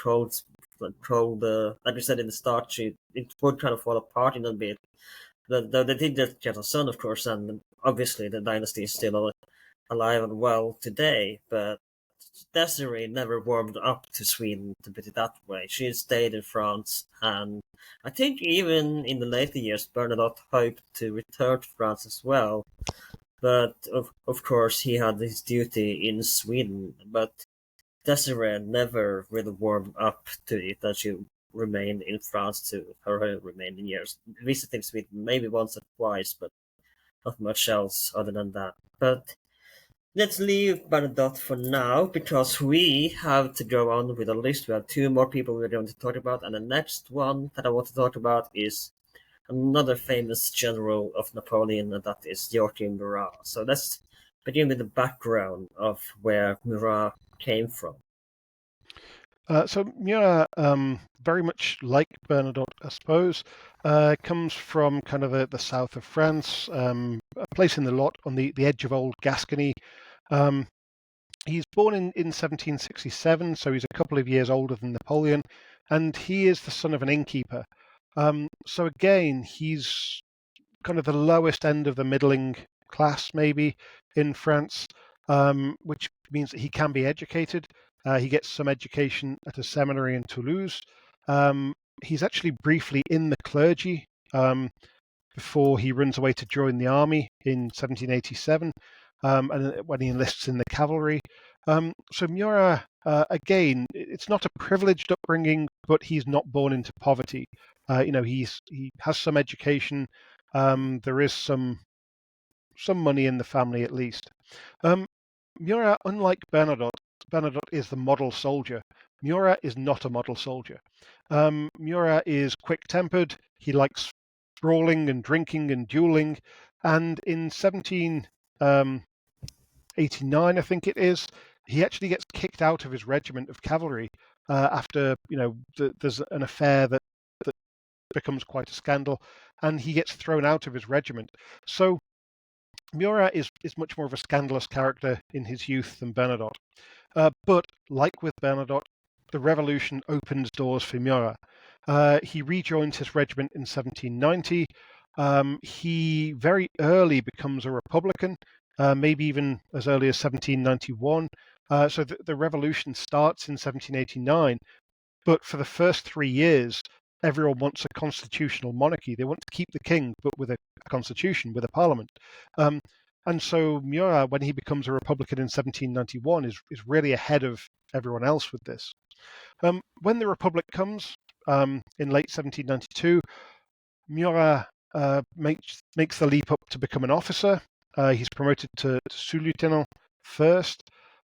[SPEAKER 1] like we said in the start, it would kind of fall apart in a bit. Though they did just get a son, of course, and obviously the dynasty is still alive and well today, but Desiree never warmed up to Sweden, to put it that way. She stayed in France, and I think even in the later years, Bernadotte hoped to return to France as well. But of course, he had his duty in Sweden. But Desiree never really warmed up to it, and she remained in France to her remaining years, visiting Sweden maybe once or twice, but not much else other than that. But let's leave Bernadotte for now because we have to go on with a list. We have two more people we're going to talk about, and the next one that I want to talk about is another famous general of Napoleon, and that is JoachimMurat. So let's begin with the background of where Murat came from.
[SPEAKER 2] So Murat, very much like Bernadotte, I suppose, comes from kind of the south of France, a place in the Lot on the edge of old Gascony. He's born in 1767, so he's a couple of years older than Napoleon, and he is the son of an innkeeper. So again, he's kind of the lowest end of the middling class, maybe, in France, which means that he can be educated. He gets some education at a seminary in Toulouse. He's actually briefly in the clergy before he runs away to join the army in 1787, and when he enlists in the cavalry. So Murat, again, it's not a privileged upbringing, but he's not born into poverty. He has some education. There is some money in the family at least. Murat, unlike Bernadotte is the model soldier. Murat is not a model soldier. Murat is quick-tempered. He likes brawling and drinking and dueling. And in 1789, I think it is, he actually gets kicked out of his regiment of cavalry after there's an affair that becomes quite a scandal, and he gets thrown out of his regiment. So Murat is much more of a scandalous character in his youth than Bernadotte. But like with Bernadotte, the revolution opens doors for Murat. He rejoins his regiment in 1790. He very early becomes a Republican, maybe even as early as 1791. So the revolution starts in 1789, but for the first 3 years, everyone wants a constitutional monarchy. They want to keep the king, but with a constitution, with a parliament. And so Murat, when he becomes a Republican in 1791, is really ahead of everyone else with this. When the Republic comes in late 1792, Murat makes the leap up to become an officer. He's promoted to sous-lieutenant first.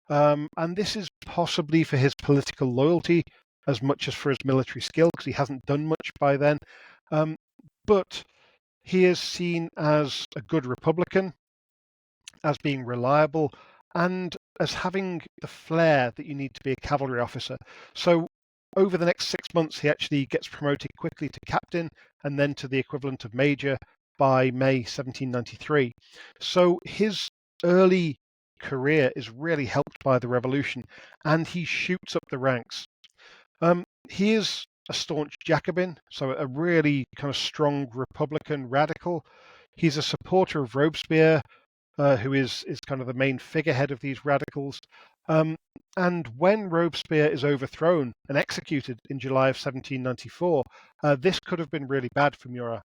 [SPEAKER 2] And this is possibly for his political loyalty as much as for his military skill, because he hasn't done much by then. But he is seen as a good Republican, as being reliable, and as having the flair that you need to be a cavalry officer. So over the next 6 months, he actually gets promoted quickly to captain and then to the equivalent of major by May 1793. So his early career is really helped by the revolution, and he shoots up the ranks. He is a staunch Jacobin, so a really kind of strong Republican radical. He's a supporter of Robespierre, who is kind of the main figurehead of these radicals. And when Robespierre is overthrown and executed in July of 1794, this could have been really bad for Murat,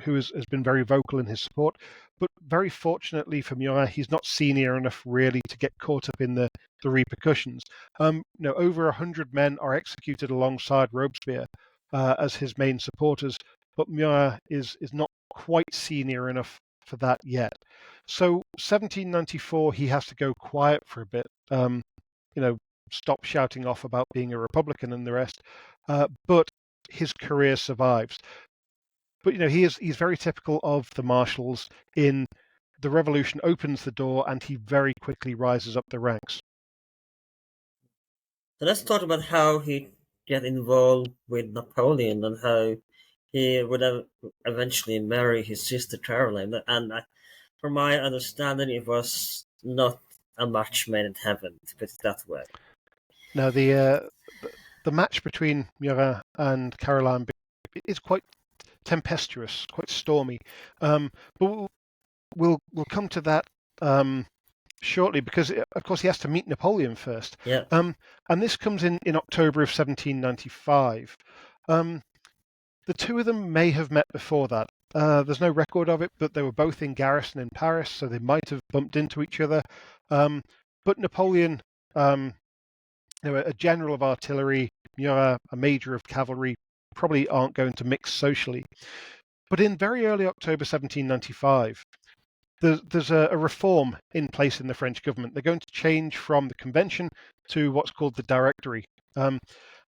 [SPEAKER 2] who has been very vocal in his support. But very fortunately for Murat, he's not senior enough really to get caught up in the repercussions. Over 100 men are executed alongside Robespierre as his main supporters, but Murat is not quite senior enough for that yet. So 1794, he has to go quiet for a bit, stop shouting off about being a Republican and the rest, but his career survives. But he's very typical of the marshals. In the revolution opens the door, and he very quickly rises up the ranks.
[SPEAKER 1] So let's talk about how he get involved with Napoleon and how he would eventually marry his sister Caroline. And from my understanding, it was not a match made in heaven, to put it that way.
[SPEAKER 2] Now, the match between Murat and Caroline is quite tempestuous, quite stormy. But we'll come to that shortly, because of course he has to meet Napoleon first.
[SPEAKER 1] Yeah.
[SPEAKER 2] And this comes in October of 1795. The two of them may have met before that. There's no record of it, but they were both in garrison in Paris, so they might have bumped into each other. But Napoleon, a general of artillery, Murat, a major of cavalry, probably aren't going to mix socially. But in very early October 1795, there's a reform in place in the French government. They're going to change from the convention to what's called the Directory.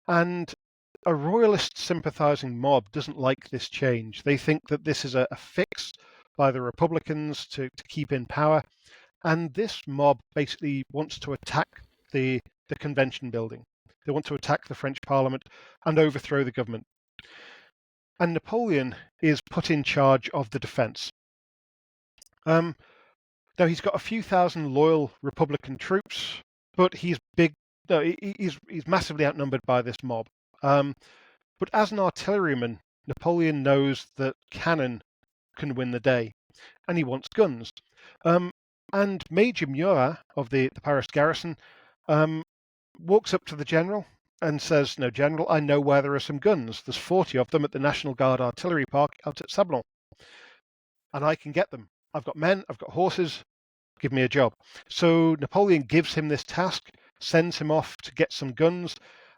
[SPEAKER 2] And a royalist sympathizing mob doesn't like this change. They think that this is a fix by the Republicans to keep in power. And this mob basically wants to attack the convention building. They want to attack the French Parliament and overthrow the government. And Napoleon is put in charge of the defense. Now, he's got a few thousand loyal Republican troops, but he's big. No, he's massively outnumbered by this mob. But as an artilleryman, Napoleon knows that cannon can win the day, and he wants guns. And Major Murat of the Paris garrison walks up to the general and says, "No, General, I know where there are some guns. There's 40 of them at the National Guard Artillery Park out at Sablon, and I can get them. I've got men, I've got horses, give me a job." So Napoleon gives him this task, sends him off to get some guns,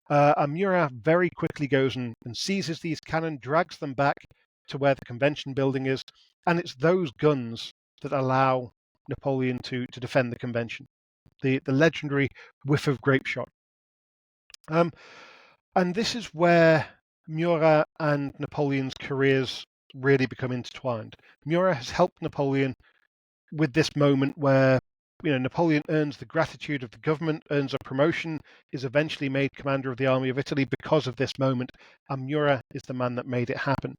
[SPEAKER 2] and Murat very quickly goes and seizes these cannon, drags them back to where the convention building is, and it's those guns that allow Napoleon to defend the convention, the legendary whiff of grape shot. And this is where Murat and Napoleon's careers really become intertwined. Murat has helped Napoleon with this moment where Napoleon earns the gratitude of the government, earns a promotion, is eventually made commander of the army of Italy because of this moment, and Murat is the man that made it happen.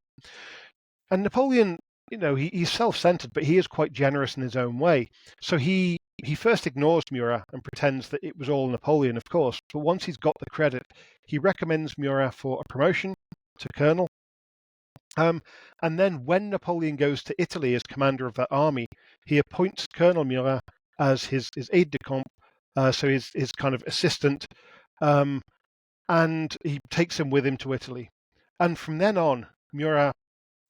[SPEAKER 2] And Napoleon, he's self-centered, but he is quite generous in his own way. So he first ignores Murat and pretends that it was all Napoleon, of course. But once he's got the credit, he recommends Murat for a promotion to colonel. And then when Napoleon goes to Italy as commander of that army, he appoints Colonel Murat as his aide-de-camp, so his kind of assistant, and he takes him with him to Italy. And from then on, Murat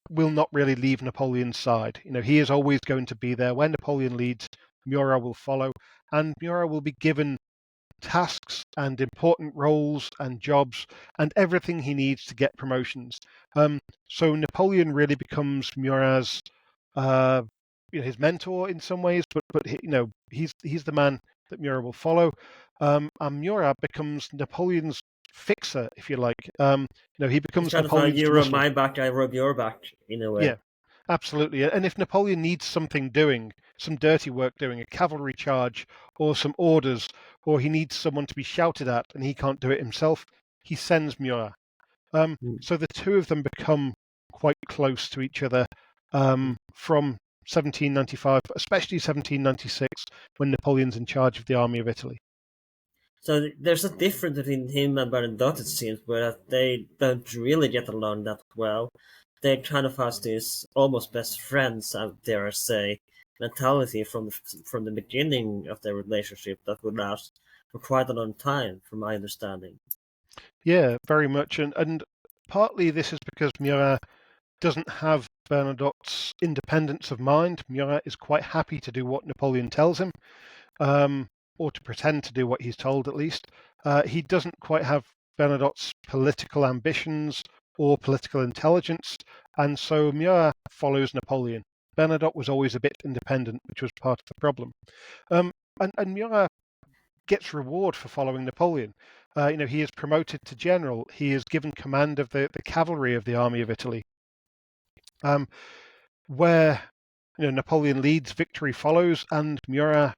[SPEAKER 2] will not really leave Napoleon's side. He is always going to be there. When Napoleon leads, Murat will follow, and Murat will be given tasks and important roles and jobs and everything he needs to get promotions. So Napoleon really becomes Murat's his mentor in some ways, but he's the man that Murat will follow. And Murat becomes Napoleon's fixer, if you like. He becomes
[SPEAKER 1] It's kind
[SPEAKER 2] Napoleon's
[SPEAKER 1] of you rub
[SPEAKER 2] muscle.
[SPEAKER 1] my back, I rub your back, in a way.
[SPEAKER 2] Yeah, absolutely. And if Napoleon needs something doing, some dirty work doing, a cavalry charge or some orders, or he needs someone to be shouted at and he can't do it himself, he sends Murat. So the two of them become quite close to each other from 1795, but especially 1796, when Napoleon's in charge of the army of Italy.
[SPEAKER 1] So there's a difference between him and Bernadotte, it seems, where they don't really get along that well. They kind of have this almost best friends, I dare say, mentality from the beginning of their relationship that would last for quite a long time, from my understanding.
[SPEAKER 2] Yeah, very much. And partly this is because Murat doesn't have Bernadotte's independence of mind. Murat is quite happy to do what Napoleon tells him, or to pretend to do what he's told, at least. He doesn't quite have Bernadotte's political ambitions or political intelligence, and so Murat follows Napoleon. Bernadotte was always a bit independent, which was part of the problem. And Murat gets reward for following Napoleon. He is promoted to general. He is given command of the cavalry of the army of Italy. Where Napoleon leads, victory follows, and Murat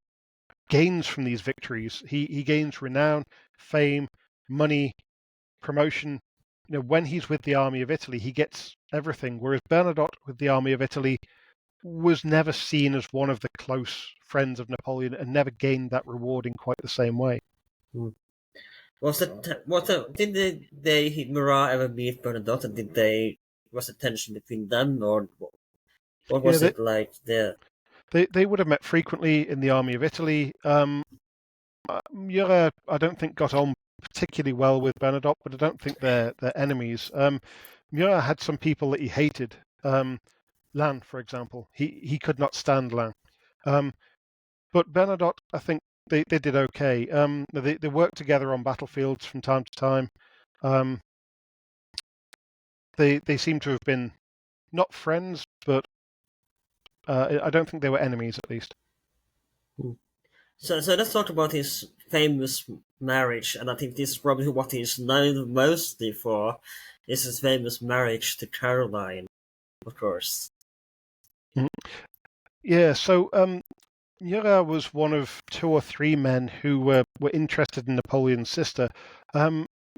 [SPEAKER 2] gains from these victories. He gains renown, fame, money, promotion. When he's with the army of Italy, he gets everything, whereas Bernadotte with the army of Italy was never seen as one of the close friends of Napoleon and never gained that reward in quite the same way.
[SPEAKER 1] Hmm. Did Murat ever meet Bernadotte? And was there tension between them, or what
[SPEAKER 2] Yeah,
[SPEAKER 1] was it like there?
[SPEAKER 2] they would have met frequently in the army of Italy. Murat, I don't think, got on particularly well with Bernadotte, but I don't think they're enemies. Murat had some people that he hated. Lannes, for example, he could not stand Lannes. But Bernadotte, I think they did okay. They worked together on battlefields from time to time. They seem to have been not friends, but I don't think they were enemies, at least.
[SPEAKER 1] Hmm. So let's talk about his famous marriage, and I think this is probably what he's known mostly for, is his famous marriage to Caroline, of course.
[SPEAKER 2] Yeah, so Murat was one of two or three men who were interested in Napoleon's sister.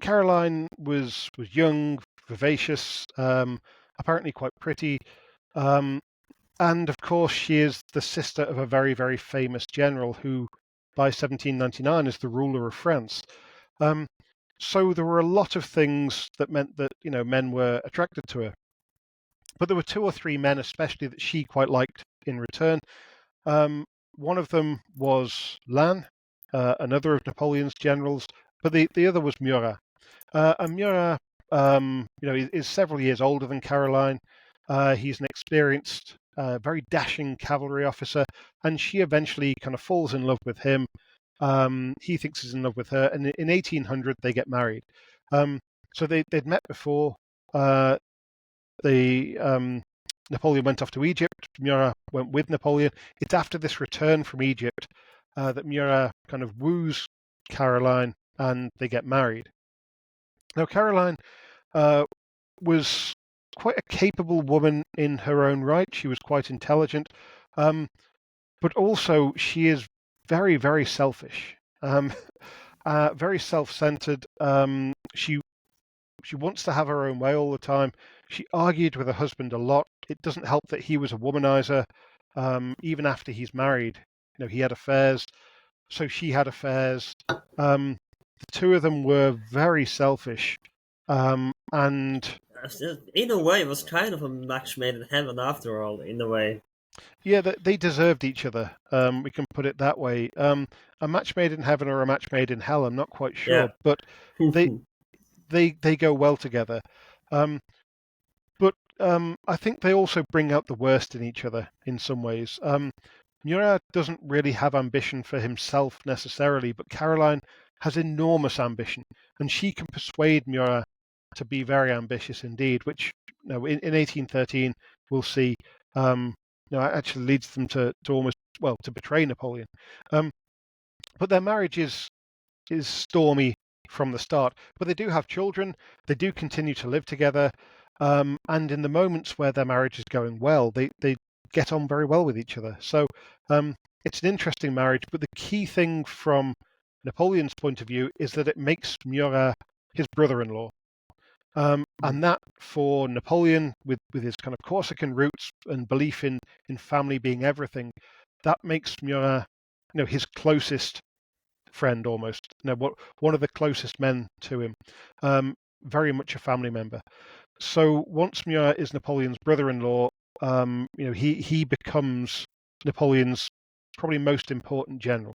[SPEAKER 2] Caroline was young, vivacious, apparently quite pretty, and of course she is the sister of a very, very famous general who, by 1799, is the ruler of France. So there were a lot of things that meant that men were attracted to her, but there were two or three men especially that she quite liked in return. One of them was Lannes, another of Napoleon's generals, but the other was Murat. And Murat, is several years older than Caroline. He's an experienced, very dashing cavalry officer, and she eventually kind of falls in love with him. He thinks he's in love with her, and in 1800 they get married. So they'd met before. Napoleon went off to Egypt. Murat went with Napoleon. It's after this return from Egypt that Murat kind of woos Caroline, and they get married. Now, Caroline was quite a capable woman in her own right. She was quite intelligent, but also she is very, very selfish, very self-centered. She wants to have her own way all the time. She argued with her husband a lot. It doesn't help that he was a womanizer. Even after he's married, he had affairs, so she had affairs. The two of them were very selfish, and
[SPEAKER 1] In a way, it was kind of a match made in heaven after all, in a way.
[SPEAKER 2] yeah, they deserved each other. We can put it that way. A match made in heaven or a match made in hell, I'm not quite sure,
[SPEAKER 1] Yeah.
[SPEAKER 2] but they go well together. But I think they also bring out the worst in each other in some ways. Murat doesn't really have ambition for himself necessarily, but Caroline has enormous ambition, and she can persuade Murat to be very ambitious indeed, which in 1813 we'll see actually leads them to almost to betray Napoleon. But their marriage is stormy from the start, but they do have children. They do continue to live together, and in the moments where their marriage is going well, they get on very well with each other. So it's an interesting marriage. But the key thing from Napoleon's point of view is that it makes Murat his brother-in-law. And that for Napoleon, with his kind of Corsican roots and belief in family being everything, that makes Murat, his closest friend almost. One of the closest men to him. Very much a family member. So once Murat is Napoleon's brother-in-law, he becomes Napoleon's probably most important general.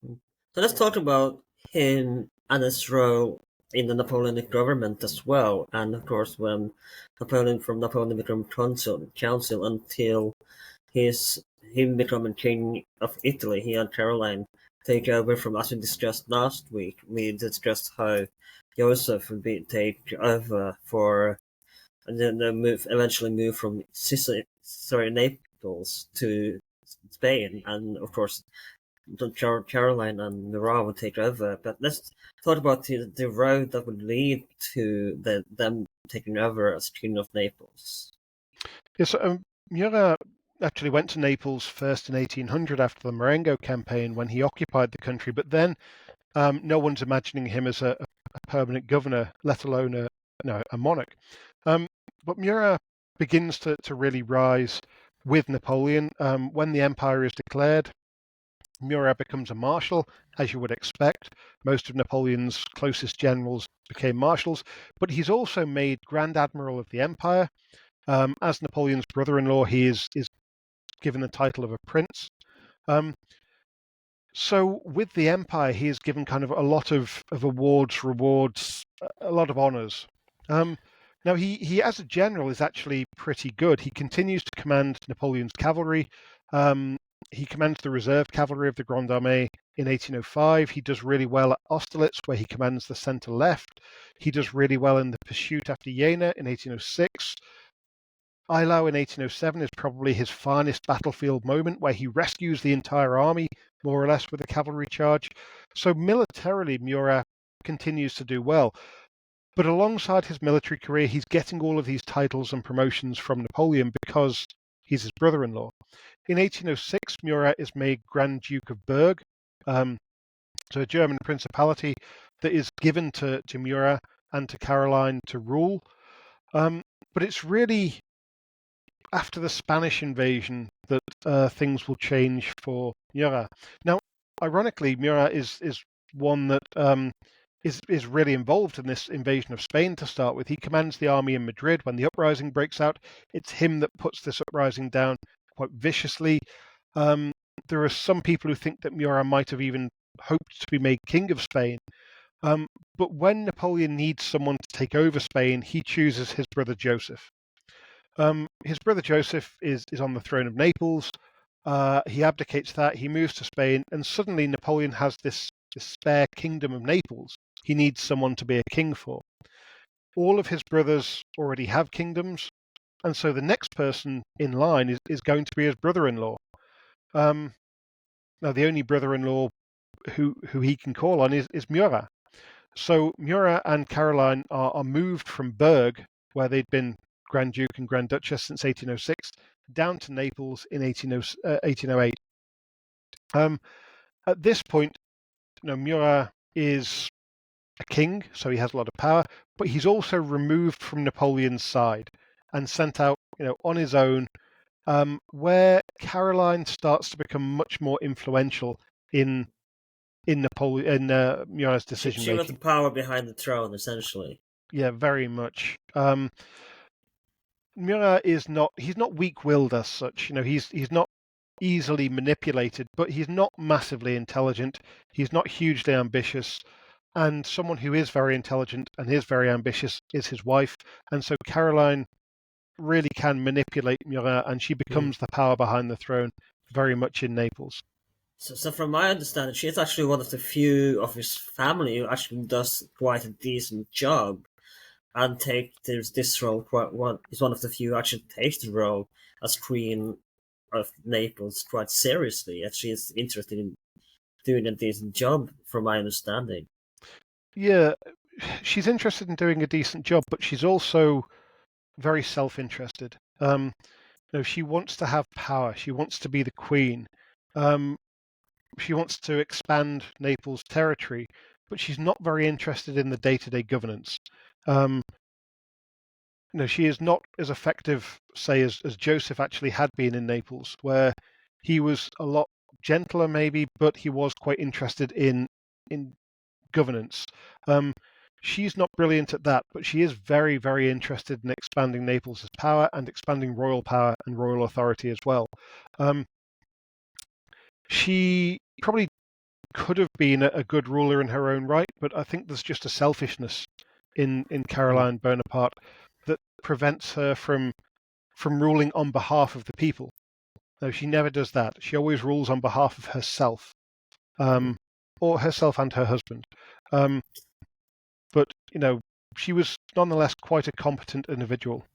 [SPEAKER 1] So let's talk about him and his role in the Napoleonic government as well, and of course when Napoleon became council until him becoming king of Italy, he and Caroline take over from, as we discussed last week. We discussed how Joseph would take over and then eventually move from Naples to Spain, and of course Caroline and Murat would take over. But let's talk about the road that would lead to them taking over as King of Naples.
[SPEAKER 2] Yes, Murat actually went to Naples first in 1800 after the Marengo campaign when he occupied the country, but then no one's imagining him as a permanent governor, let alone a monarch. But Murat begins to really rise with Napoleon. When the empire is declared, Murat becomes a marshal, as you would expect. Most of Napoleon's closest generals became marshals, but he's also made Grand Admiral of the Empire. As Napoleon's brother-in-law, he is given the title of a prince. So with the empire, he is given kind of a lot of awards, rewards, a lot of honours. Now, he as a general is actually pretty good. He continues to command Napoleon's cavalry. He commands the reserve cavalry of the Grande Armée in 1805. He does really well at Austerlitz, where he commands the centre left. He does really well in the pursuit after Jena in 1806. Eylau in 1807 is probably his finest battlefield moment, where he rescues the entire army, more or less, with a cavalry charge. So militarily, Murat continues to do well. But alongside his military career, he's getting all of these titles and promotions from Napoleon because he's his brother-in-law. In 1806, Murat is made Grand Duke of Berg, so a German principality that is given to Murat and to Caroline to rule. But it's really after the Spanish invasion that things will change for Murat. Now, ironically, Murat is one that is really involved in this invasion of Spain to start with. He commands the army in Madrid when the uprising breaks out. It's him that puts this uprising down quite viciously. There are some people who think that Murat might have even hoped to be made king of Spain. But when Napoleon needs someone to take over Spain, he chooses his brother Joseph. His brother Joseph is on the throne of Naples. He abdicates that. He moves to Spain, and suddenly Napoleon has this spare kingdom of Naples. He needs someone to be a king for. All of his brothers already have kingdoms, and so the next person in line is going to be his brother-in-law. Now, the only brother-in-law who he can call on is Murat. So Murat and Caroline are moved from Berg, where they'd been Grand Duke and Grand Duchess since 1806, down to Naples in 1808. At this point, Murat is a king, so he has a lot of power, but he's also removed from Napoleon's side and sent out, on his own, where Caroline starts to become much more influential in Murat's decision
[SPEAKER 1] She
[SPEAKER 2] making.
[SPEAKER 1] was the power behind the throne, essentially.
[SPEAKER 2] Yeah, very much. Murat he's not weak-willed as such. He's not easily manipulated, but he's not massively intelligent. He's not hugely ambitious. And someone who is very intelligent and is very ambitious is his wife. And so Caroline really can manipulate Murat, and she becomes the power behind the throne very much in Naples.
[SPEAKER 1] So from my understanding, she is actually one of the few of his family who actually does quite a decent job and there's this role is one of the few who actually takes the role as Queen of Naples quite seriously. And she is interested in doing a decent job, from my understanding.
[SPEAKER 2] Yeah, she's interested in doing a decent job, but she's also very self-interested. She wants to have power. She wants to be the queen. She wants to expand Naples' territory, but she's not very interested in the day-to-day governance. She is not as effective, say, as Joseph actually had been in Naples, where he was a lot gentler, maybe, but he was quite interested in governance. She's not brilliant at that, but she is very, very interested in expanding Naples' power and expanding royal power and royal authority as well. She probably could have been a good ruler in her own right, but I think there's just a selfishness in Caroline Bonaparte that prevents her from ruling on behalf of the people. No, she never does that. She always rules on behalf of herself, or herself and her husband. But she was nonetheless quite a competent individual.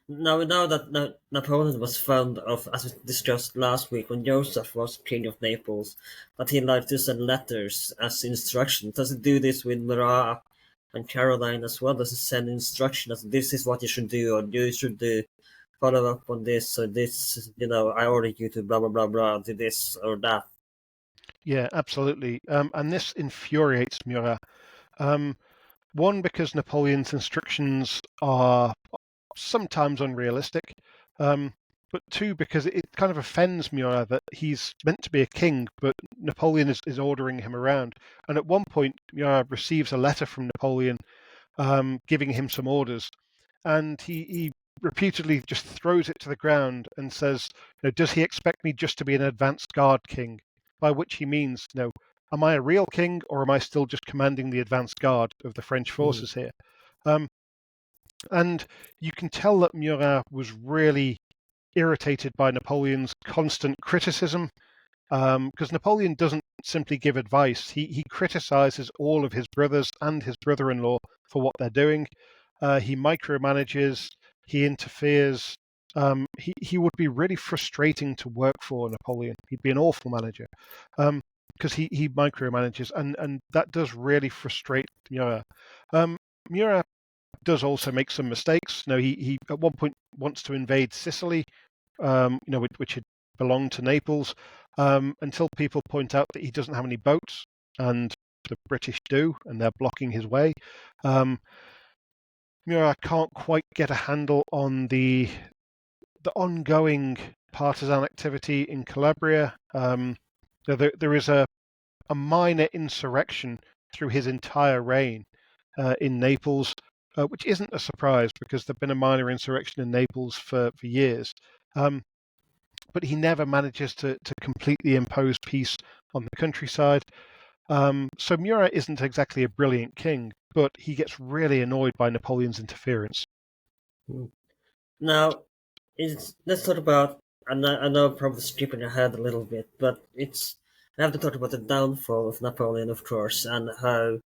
[SPEAKER 1] Now we know that Napoleon was fond of, as we discussed last week when Joseph was King of Naples, that he liked to send letters as instruction. Does he do this with Murat and Caroline as well? Does he send instructions? This is what you should do, or you should do follow up on this, so this, I order you to blah blah blah blah, do this or that.
[SPEAKER 2] Yeah, absolutely. And this infuriates Murat. One, because Napoleon's instructions are sometimes unrealistic, but two, because it kind of offends Murat that he's meant to be a king, but Napoleon is ordering him around. And at one point, Murat receives a letter from Napoleon giving him some orders, and he reputedly just throws it to the ground and says, does he expect me just to be an advance guard king? By which he means, am I a real king, or am I still just commanding the advance guard of the French forces here? And you can tell that Murat was really irritated by Napoleon's constant criticism, because Napoleon doesn't simply give advice. He criticizes all of his brothers and his brother-in-law for what they're doing. He micromanages, he interferes. He would be really frustrating to work for, Napoleon. He'd be an awful manager, because he micromanages, and that does really frustrate Murat. Murat does also make some mistakes. He at one point wants to invade Sicily, which had belonged to Naples, until people point out that he doesn't have any boats, and the British do, and they're blocking his way. Murat can't quite get a handle on the ongoing partisan activity in Calabria. There is a minor insurrection through his entire reign in Naples, which isn't a surprise because there's been a minor insurrection in Naples for years. But he never manages to completely impose peace on the countryside. So Murat isn't exactly a brilliant king, but he gets really annoyed by Napoleon's interference.
[SPEAKER 1] Now, let's talk about. I know I'm probably skipping ahead a little bit, but I have to talk about the downfall of Napoleon, of course, and how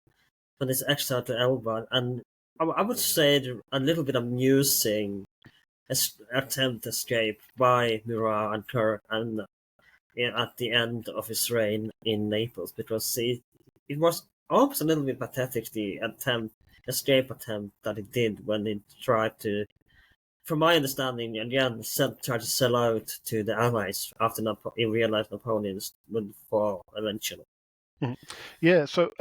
[SPEAKER 1] when he's exiled to Elba, and I would say a little bit amusing attempt to escape by Murat and Kirk, and at the end of his reign in Naples, because it was almost a little bit pathetic, the escape attempt that he did when he tried to, from my understanding, again, tried to sell out to the Allies after he realized Napoleon would fall eventually.
[SPEAKER 2] Yeah, so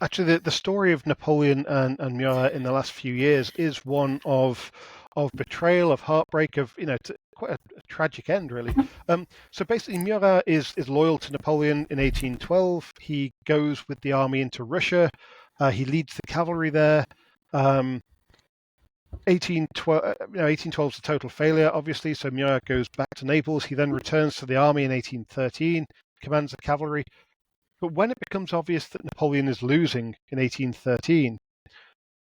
[SPEAKER 2] actually, the story of Napoleon and Murat in the last few years is one of betrayal, of heartbreak, of quite a tragic end, really. So basically, Murat is loyal to Napoleon in 1812. He goes with the army into Russia. He leads the cavalry there. 1812 is a total failure, obviously. So Murat goes back to Naples. He then returns to the army in 1813, commands the cavalry. But when it becomes obvious that Napoleon is losing in 1813,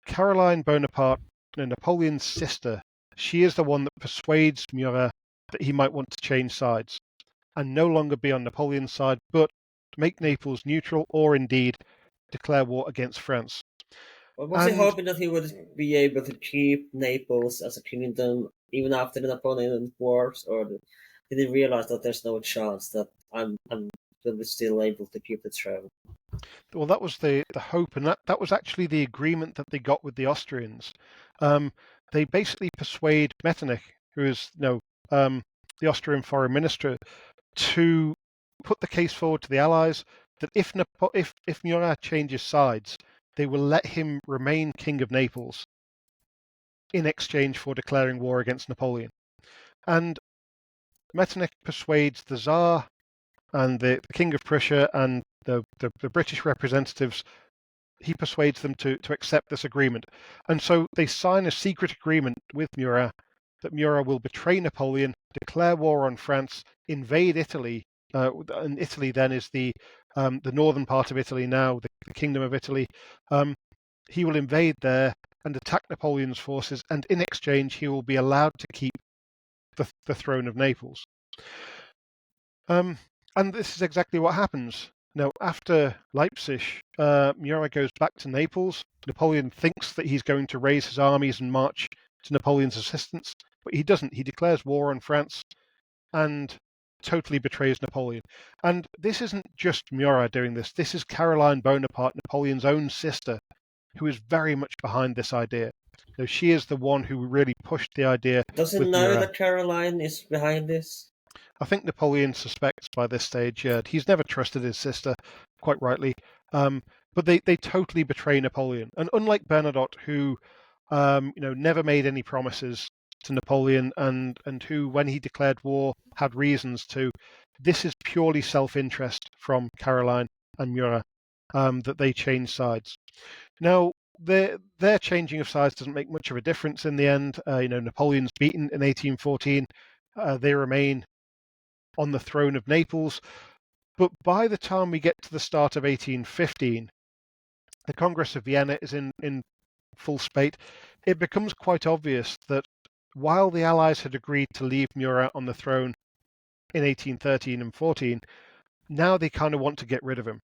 [SPEAKER 2] Caroline Bonaparte, Napoleon's sister, she is the one that persuades Murat that he might want to change sides and no longer be on Napoleon's side, but make Naples neutral, or indeed declare war against France.
[SPEAKER 1] Was he hoping that he would be able to keep Naples as a kingdom even after the Napoleonic Wars, or did he realize that there's no chance that I'm will be still able to keep the throne?
[SPEAKER 2] Well, that was the hope, and that was actually the agreement that they got with the Austrians. They basically persuade Metternich, who is the Austrian foreign minister, to put the case forward to the Allies that if Murat changes sides, they will let him remain King of Naples in exchange for declaring war against Napoleon. And Metternich persuades the Tsar and the King of Prussia and the British representatives. He persuades them to accept this agreement. And so they sign a secret agreement with Murat that Murat will betray Napoleon, declare war on France, invade Italy. And Italy then is the northern part of Italy now, the Kingdom of Italy. He will invade there and attack Napoleon's forces, and in exchange he will be allowed to keep the throne of Naples. And this is exactly what happens. Now, after Leipzig, Murat goes back to Naples. Napoleon thinks that he's going to raise his armies and march to Napoleon's assistance, but he doesn't. He declares war on France and totally betrays Napoleon. And this isn't just Murat doing this. This is Caroline Bonaparte, Napoleon's own sister, who is very much behind this idea. So she is the one who really pushed the idea.
[SPEAKER 1] Does he know that Caroline is behind this?
[SPEAKER 2] I think Napoleon suspects by this stage. He's never trusted his sister, quite rightly. but they totally betray Napoleon. And unlike Bernadotte, who never made any promises to Napoleon, and who, when he declared war, had reasons to, this is purely self-interest from Caroline and Murat, that they change sides. Now, their changing of sides doesn't make much of a difference in the end. Napoleon's beaten in 1814. They remain on the throne of Naples. But by the time we get to the start of 1815, the Congress of Vienna is in full spate. It becomes quite obvious that while the Allies had agreed to leave Murat on the throne in 1813 and 14, now they kind of want to get rid of him.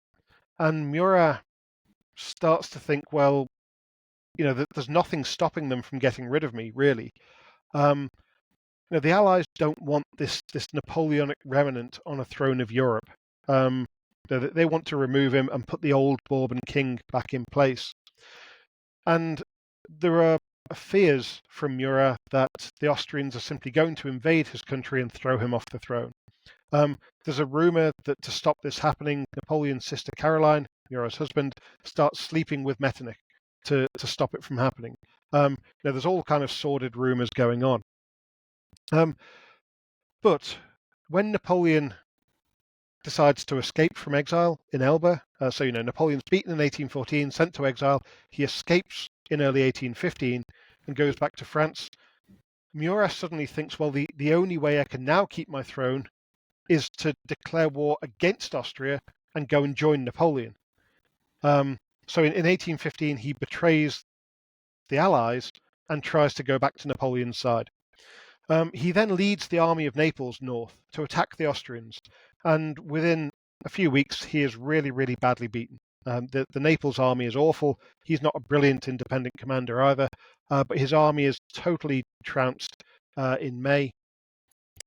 [SPEAKER 2] And Murat starts to think, well, there's nothing stopping them from getting rid of me, really. The Allies don't want this Napoleonic remnant on a throne of Europe. They want to remove him and put the old Bourbon king back in place. And there are fears from Murat that the Austrians are simply going to invade his country and throw him off the throne. There's a rumor that to stop this happening, Napoleon's sister Caroline, Murat's husband, starts sleeping with Metternich to stop it from happening. There's all kind of sordid rumors going on. But when Napoleon decides to escape from exile in Elba, Napoleon's beaten in 1814, sent to exile, he escapes in early 1815 and goes back to France. Murat suddenly thinks, well, the only way I can now keep my throne is to declare war against Austria and go and join Napoleon. So in 1815, he betrays the Allies and tries to go back to Napoleon's side. He then leads the army of Naples north to attack the Austrians, and within a few weeks, he is really, really badly beaten. The Naples army is awful. He's not a brilliant independent commander either, but his army is totally trounced in May.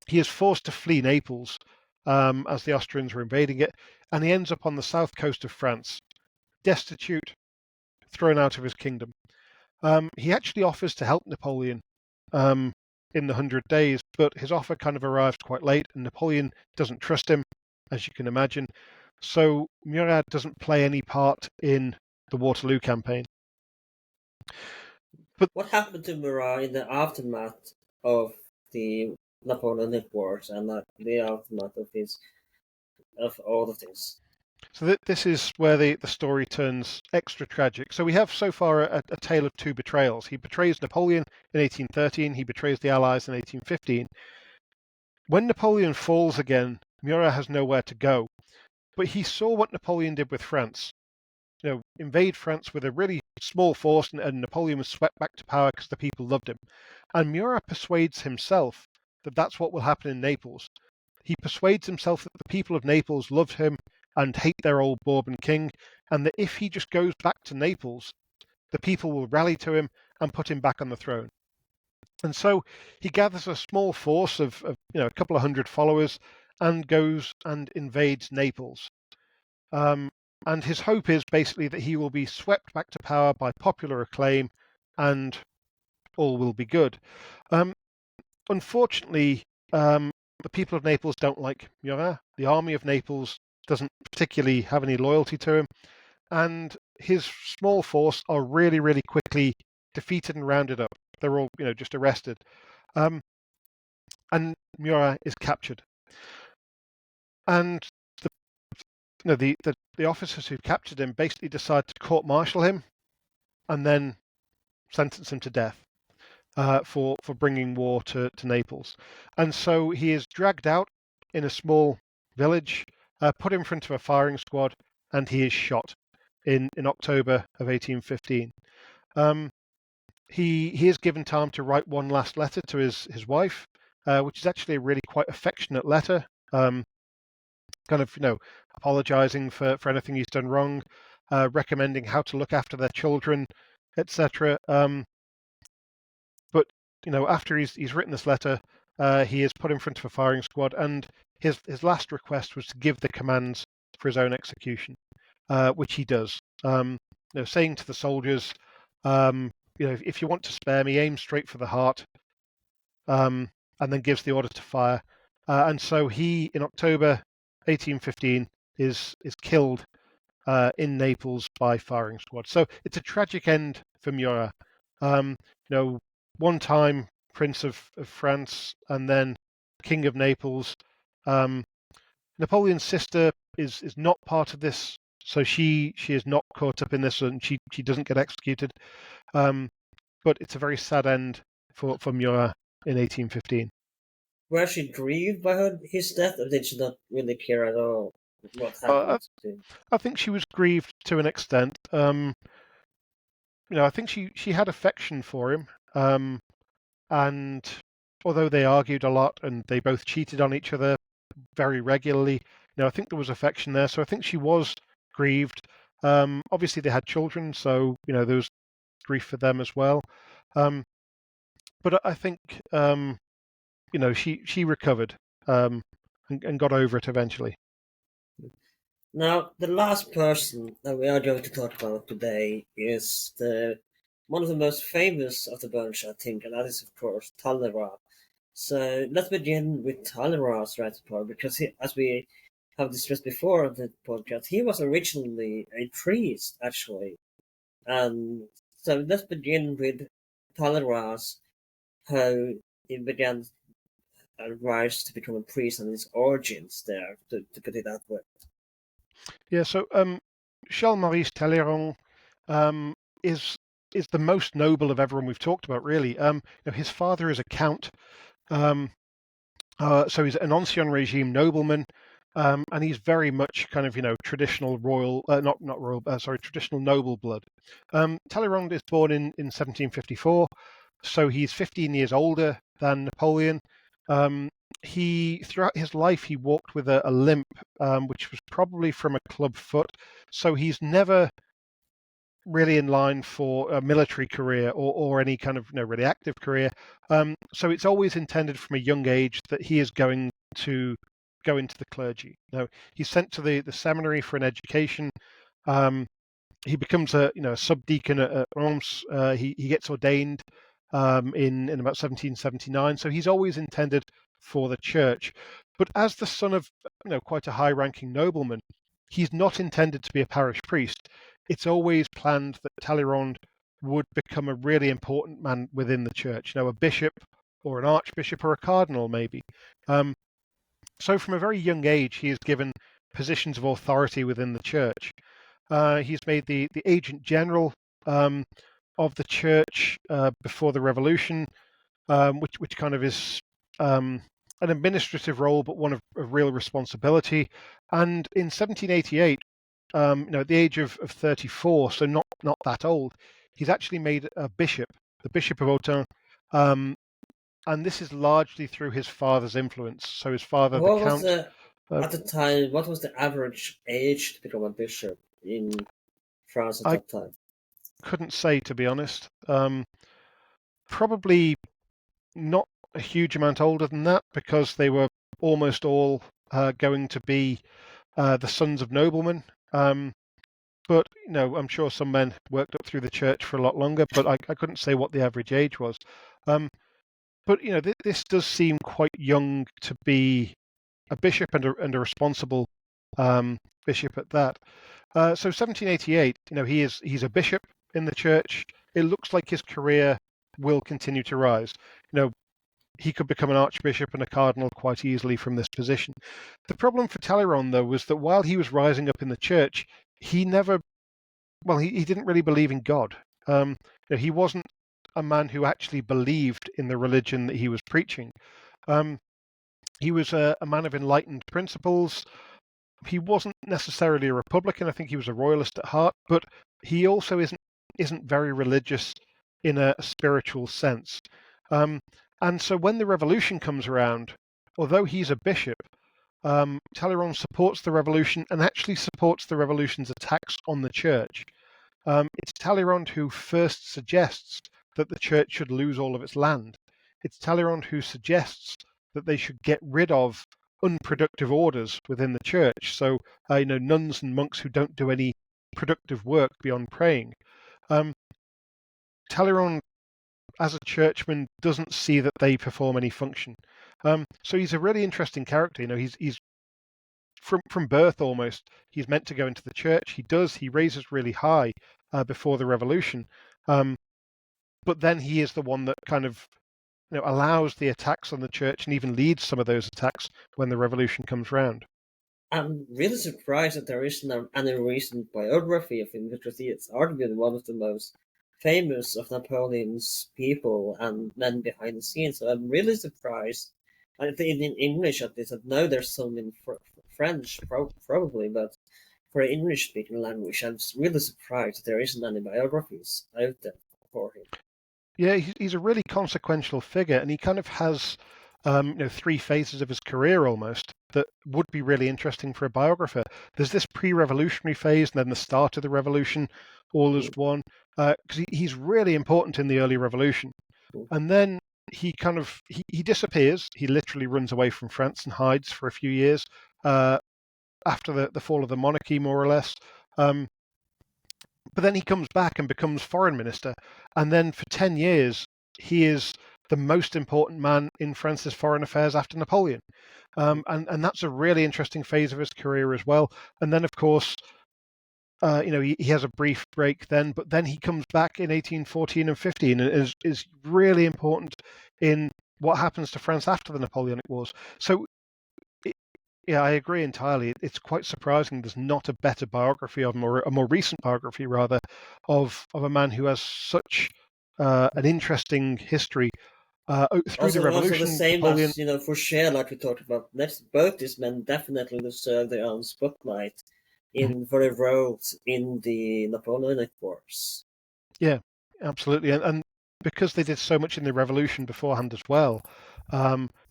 [SPEAKER 2] He is forced to flee Naples as the Austrians were invading it, and he ends up on the south coast of France, destitute, thrown out of his kingdom. He actually offers to help Napoleon in the 100 Days, but his offer kind of arrives quite late, and Napoleon doesn't trust him, as you can imagine. So Murat doesn't play any part in the Waterloo campaign.
[SPEAKER 1] But what happened to Murat in the aftermath of the Napoleonic Wars and the aftermath of all the things?
[SPEAKER 2] So this is where the story turns extra tragic. So we have so far a tale of two betrayals. He betrays Napoleon in 1813. He betrays the Allies in 1815. When Napoleon falls again, Murat has nowhere to go. But he saw what Napoleon did with France. Invade France with a really small force, and Napoleon was swept back to power because the people loved him. And Murat persuades himself that that's what will happen in Naples. He persuades himself that the people of Naples love him and hate their old Bourbon king, and that if he just goes back to Naples, the people will rally to him and put him back on the throne. And so he gathers a small force of a couple of hundred followers and goes and invades Naples. And his hope is basically that he will be swept back to power by popular acclaim and all will be good. Unfortunately, the people of Naples don't like Murat. The army of Naples doesn't particularly have any loyalty to him, and his small force are really, really quickly defeated and rounded up. They're all, just arrested, and Murat is captured. And the officers who captured him basically decide to court-martial him, and then sentence him to death for bringing war to Naples. And so he is dragged out in a small village, put in front of a firing squad, and he is shot in October of 1815. He is given time to write one last letter to his wife, which is actually a really quite affectionate letter, kind of apologizing for anything he's done wrong, recommending how to look after their children, etc. But after he's written this letter, he is put in front of a firing squad, and his last request was to give the commands for his own execution, which he does. Saying to the soldiers, if you want to spare me, aim straight for the heart, and then gives the order to fire. And so he, in October 1815, is killed in Naples by firing squad. So it's a tragic end for Murat. One time Prince of France and then King of Naples. Napoleon's sister is not part of this, so she is not caught up in this, and she doesn't get executed. But it's a very sad end for Murat in 1815.
[SPEAKER 1] Was she grieved by his death, or did she not really care at all what
[SPEAKER 2] Uh,
[SPEAKER 1] happened to him?
[SPEAKER 2] I think she was grieved to an extent. I think she had affection for him, and although they argued a lot and they both cheated on each other very regularly, I think there was affection there. So I think she was grieved. Obviously, they had children, so there was grief for them as well. But I think she recovered and got over it eventually.
[SPEAKER 1] Now, the last person that we are going to talk about today is one of the most famous of the bunch, I think, and that is, of course, Talleyrand. So let's begin with Talleyrand's right part, because as we have discussed before on the podcast, he was originally a priest, actually. And so let's begin with Talleyrand's, how he began a rise to become a priest and his origins there, to put it that way.
[SPEAKER 2] Yeah, so Charles Maurice de Talleryand is the most noble of everyone we've talked about, really. His father is a count, so he's an ancien regime nobleman, and he's very much kind of traditional royal, not royal, traditional noble blood. Talleyrand is born in 1754, so he's 15 years older than Napoleon. He throughout his life he walked with a limp, which was probably from a club foot. So he's never really in line for a military career or any kind of really active career. So it's always intended from a young age that he is going to go into the clergy. He's sent to the seminary for an education. He becomes a subdeacon at Reims. He gets ordained in about 1779. So he's always intended for the church. But as the son of quite a high-ranking nobleman, he's not intended to be a parish priest. It's always planned that Talleyrand would become a really important man within the church, a bishop or an archbishop or a cardinal maybe. So from a very young age, he is given positions of authority within the church. He's made the agent general of the church before the revolution, which kind of is an administrative role, but one of real responsibility. And in 1788, at the age of 34, so not that old, he's actually made a bishop, the Bishop of Autun, and this is largely through his father's influence. So his father, the count.
[SPEAKER 1] At the time, what was the average age to become a bishop in France at that time?
[SPEAKER 2] Couldn't say, to be honest. Probably not a huge amount older than that, because they were almost all going to be the sons of noblemen. But I'm sure some men worked up through the church for a lot longer, but I couldn't say what the average age was. But this does seem quite young to be a bishop and a responsible bishop at that. So 1788, he's a bishop in the church. It looks like his career will continue to rise. He could become an archbishop and a cardinal quite easily from this position. The problem for Talleyrand, though, was that while he was rising up in the church, he never, he didn't really believe in God. He wasn't a man who actually believed in the religion that he was preaching. He was a man of enlightened principles. He wasn't necessarily a Republican. I think he was a royalist at heart, but he also isn't very religious in a spiritual sense. And so when the revolution comes around, although he's a bishop, Talleyrand supports the revolution and actually supports the revolution's attacks on the church. It's Talleyrand who first suggests that the church should lose all of its land. It's Talleyrand who suggests that they should get rid of unproductive orders within the church. So, nuns and monks who don't do any productive work beyond praying. Talleyrand, as a churchman, doesn't see that they perform any function. So he's a really interesting character. He's from birth almost. He's meant to go into the church. He does. He raises really high before the revolution, but then he is the one that kind of allows the attacks on the church and even leads some of those attacks when the revolution comes round.
[SPEAKER 1] I'm really surprised that there isn't any recent biography of him, because he is arguably one of the most famous of Napoleon's people and men behind the scenes. So I'm really surprised. I think in English at least, I know there's some in French, probably, but for an English-speaking language, I'm really surprised that there isn't any biographies out there for him.
[SPEAKER 2] Yeah, he's a really consequential figure, and he kind of has three phases of his career almost that would be really interesting for a biographer. There's this pre-revolutionary phase, and then the start of the revolution, all as one, because he's really important in the early revolution. And then he kind of he disappears. He literally runs away from France and hides for a few years after the fall of the monarchy, more or less. But then he comes back and becomes foreign minister, and then for 10 years he is the most important man in France's foreign affairs after Napoleon. And that's a really interesting phase of his career as well. And then, of course, he has a brief break then, but then he comes back in 1814 and 15 and is really important in what happens to France after the Napoleonic Wars. So, yeah, I agree entirely. It's quite surprising there's not a better biography of him, or a more recent biography, rather, of a man who has such an interesting history through the revolution.
[SPEAKER 1] Also the same
[SPEAKER 2] Napoleon,
[SPEAKER 1] as Fouche, like we talked about next. Both these men definitely deserve their own spotlight for their roles in the Napoleonic Wars.
[SPEAKER 2] Yeah, absolutely, and because they did so much in the revolution beforehand as well.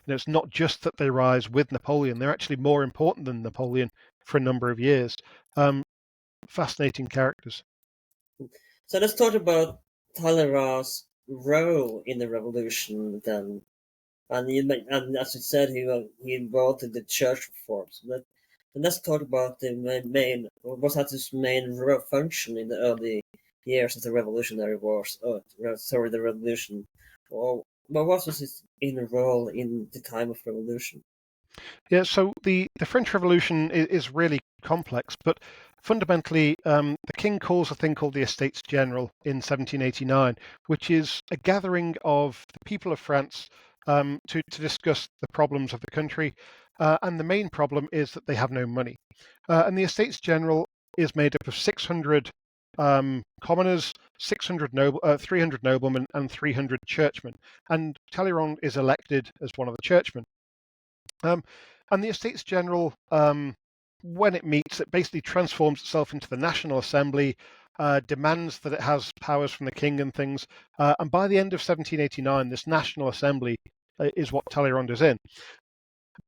[SPEAKER 2] It's not just that they rise with Napoleon; they're actually more important than Napoleon for a number of years. Fascinating characters.
[SPEAKER 1] So let's talk about Talleyrand's role in the revolution then. And as you said, he involved in the church reforms. And let's talk about the what was his main function in the early years of the Revolutionary Wars. The revolution. But what was his inner role in the time of revolution?
[SPEAKER 2] Yeah, so the French Revolution is really complex, but fundamentally, the king calls a thing called the Estates General in 1789, which is a gathering of the people of France to discuss the problems of the country. And the main problem is that they have no money. And the Estates General is made up of 600 commoners, 300 noblemen, and 300 churchmen. And Talleyrand is elected as one of the churchmen. And the Estates General, when it meets, it basically transforms itself into the National Assembly, demands that it has powers from the king and things. And by the end of 1789, this National Assembly is what Talleyrand is in.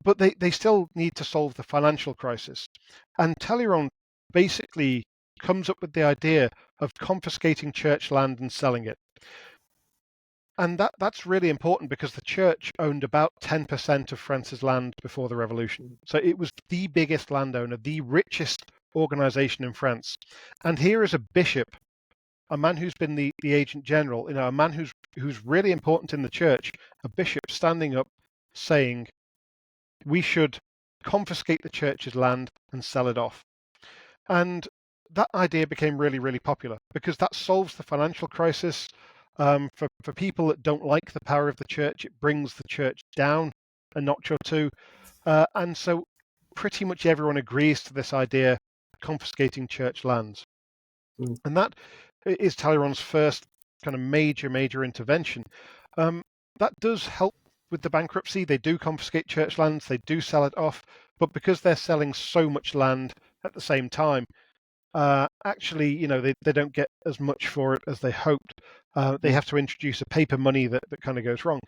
[SPEAKER 2] But they still need to solve the financial crisis. And Talleyrand basically comes up with the idea of confiscating church land and selling it. And that's really important because the church owned about 10% of France's land before the revolution. So it was the biggest landowner, the richest organization in France. And here is a bishop, a man who's been the agent general, a man who's really important in the church, a bishop standing up saying, we should confiscate the church's land and sell it off. And that idea became really, really popular because that solves the financial crisis. For people that don't like the power of the church, it brings the church down a notch or two. And so pretty much everyone agrees to this idea, confiscating church lands. And that is Talleyrand's first kind of major intervention. That does help with the bankruptcy. They do confiscate church lands, they do sell it off, but because they're selling so much land at the same time, actually, they don't get as much for it as they hoped. They have to introduce a paper money that kind of goes wrong.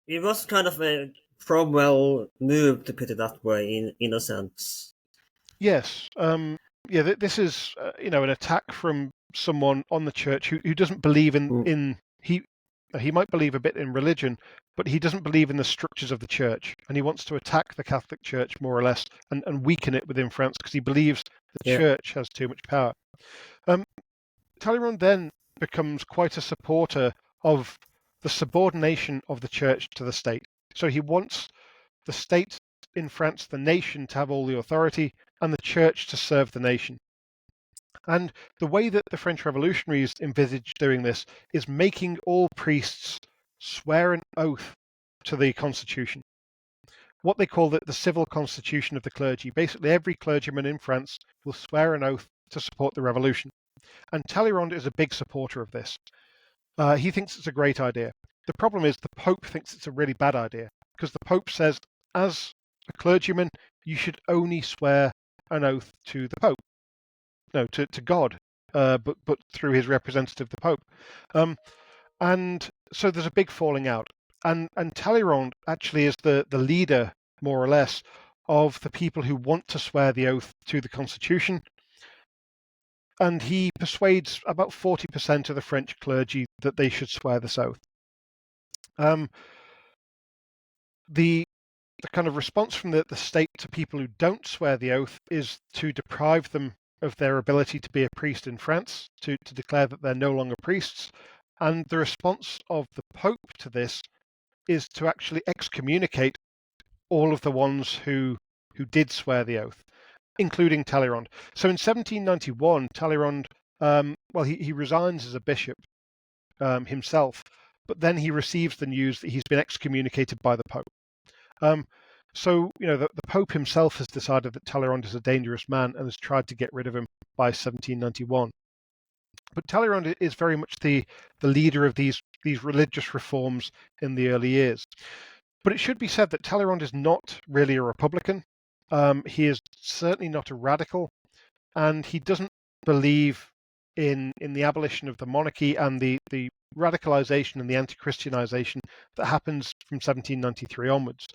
[SPEAKER 1] It was kind of a Cromwell move, to put it that way, in a sense.
[SPEAKER 2] Yes. This is an attack from someone on the church who doesn't believe in he might believe a bit in religion, but he doesn't believe in the structures of the church, and he wants to attack the Catholic Church more or less and weaken it within France because he believes the church has too much power. Talleyrand then becomes quite a supporter of the subordination of the church to the state. So he wants the state in France the nation to have all the authority and the church to serve the nation. And the way that the French revolutionaries envisaged doing this is making all priests swear an oath to the constitution, what they call the civil constitution of the clergy. Basically, every clergyman in France will swear an oath to support the revolution. And Talleyrand is a big supporter of this. He thinks it's a great idea. The problem is the Pope thinks it's a really bad idea, because the Pope says, as a clergyman, you should only swear an oath to the Pope. No, to God, but through his representative, the Pope. And so there's a big falling out. And Talleyrand actually is the leader, more or less, of the people who want to swear the oath to the Constitution. And he persuades about 40% of the French clergy that they should swear this oath. The kind of response from the state to people who don't swear the oath is to deprive them of their ability to be a priest in France, to declare that they're no longer priests. And the response of the Pope to this is to actually excommunicate all of the ones who did swear the oath, including Talleyrand. So in 1791, Talleyrand, he resigns as a bishop himself, but then he receives the news that he's been excommunicated by the Pope. So, the Pope himself has decided that Talleyrand is a dangerous man and has tried to get rid of him by 1791. But Talleyrand is very much the leader of these religious reforms in the early years. But it should be said that Talleyrand is not really a Republican. He is certainly not a radical, and he doesn't believe in the abolition of the monarchy and the radicalization and the anti-Christianization that happens from 1793 onwards.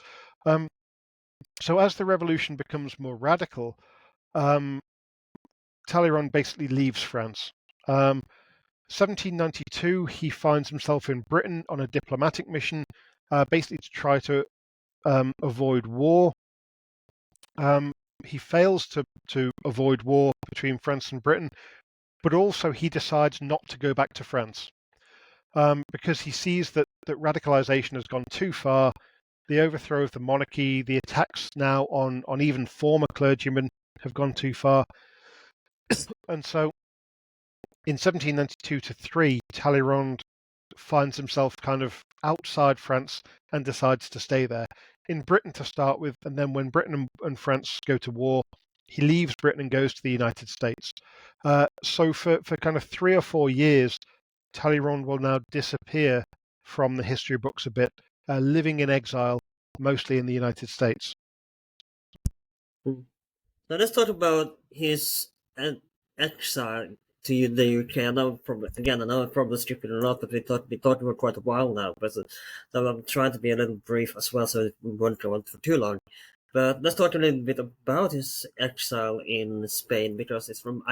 [SPEAKER 2] So as the revolution becomes more radical, Talleyrand basically leaves France. 1792, he finds himself in Britain on a diplomatic mission, basically to try to avoid war. He fails to avoid war between France and Britain, but also he decides not to go back to France because he sees that radicalization has gone too far. The overthrow of the monarchy, the attacks now on even former clergymen have gone too far. And so in 1792 to 3, Talleyrand finds himself kind of outside France and decides to stay there. In Britain to start with, and then when Britain and France go to war, he leaves Britain and goes to the United States. So for kind of 3 or 4 years, Talleyrand will now disappear from the history books a bit, living in exile, mostly in the United States.
[SPEAKER 1] Now let's talk about his exile to the UK. I know I'm probably skipping a lot, but we talked about quite a while now. But so I'm trying to be a little brief as well, so we won't go on for too long. But let's talk a little bit about his exile in Spain, because it's from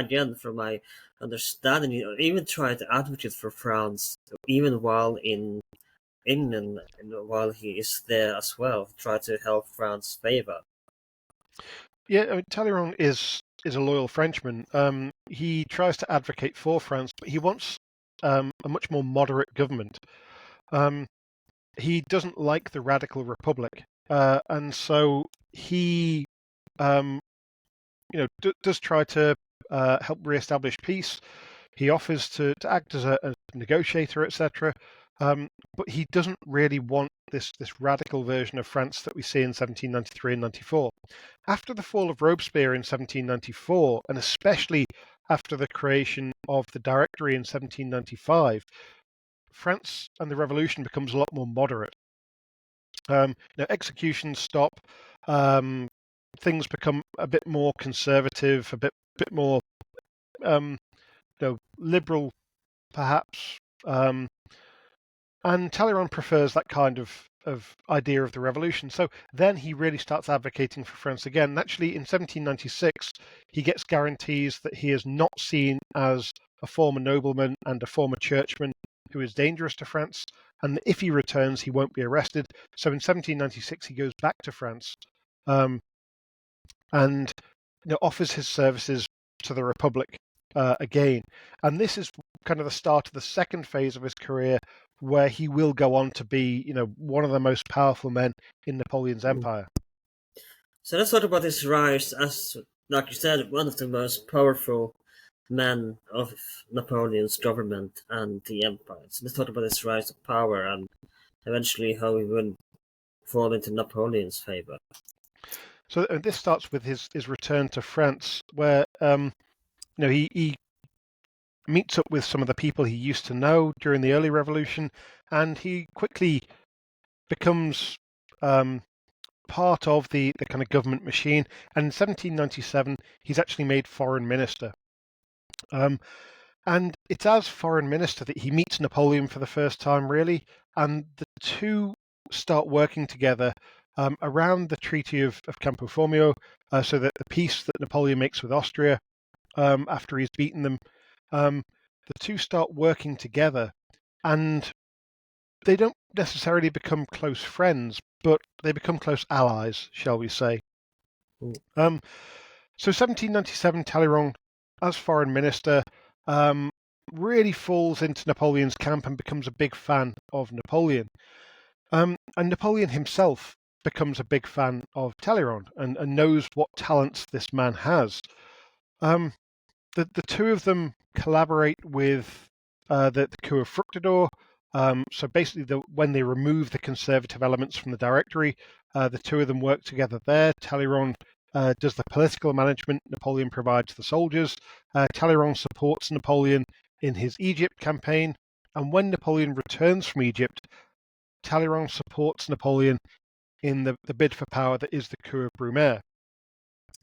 [SPEAKER 1] my understanding, he even tried to advocate for France, even while in England, while he is there as well, try to help France favor.
[SPEAKER 2] Yeah, I mean, Talleyrand is a loyal Frenchman. He tries to advocate for France, but he wants a much more moderate government. He doesn't like the radical republic, and so he, does try to help re-establish peace. He offers to act as a negotiator, etc. But he doesn't really want this radical version of France that we see in 1793 and 94. After the fall of Robespierre in 1794, and especially after the creation of the Directory in 1795, France and the revolution becomes a lot more moderate. Executions stop. Things become a bit more conservative, a bit more liberal, perhaps. And Talleyrand prefers that kind of idea of the revolution. So then he really starts advocating for France again. And actually, in 1796, he gets guarantees that he is not seen as a former nobleman and a former churchman who is dangerous to France, and that if he returns, he won't be arrested. So in 1796, he goes back to France and offers his services to the Republic again. And this is kind of the start of the second phase of his career, where he will go on to be, one of the most powerful men in Napoleon's empire.
[SPEAKER 1] So let's talk about his rise as, like you said, one of the most powerful men of Napoleon's government and the empire. So let's talk about his rise to power and eventually how he would fall into Napoleon's favor.
[SPEAKER 2] So this starts with his return to France, where he meets up with some of the people he used to know during the early revolution, and he quickly becomes part of the kind of government machine. And in 1797, he's actually made foreign minister. And it's as foreign minister that he meets Napoleon for the first time, really, and the two start working together around the Treaty of Campo Formio, so that the peace that Napoleon makes with Austria after he's beaten them, the two start working together, and they don't necessarily become close friends, but they become close allies, shall we say. So 1797, Talleyrand, as foreign minister, really falls into Napoleon's camp and becomes a big fan of Napoleon. And Napoleon himself becomes a big fan of Talleyrand and knows what talents this man has. The two of them collaborate with the coup of Fructidor. So basically, when they remove the conservative elements from the Directory, the two of them work together there. Talleyrand does the political management, Napoleon provides the soldiers. Talleyrand supports Napoleon in his Egypt campaign, and when Napoleon returns from Egypt, Talleyrand supports Napoleon in the bid for power that is the coup of Brumaire.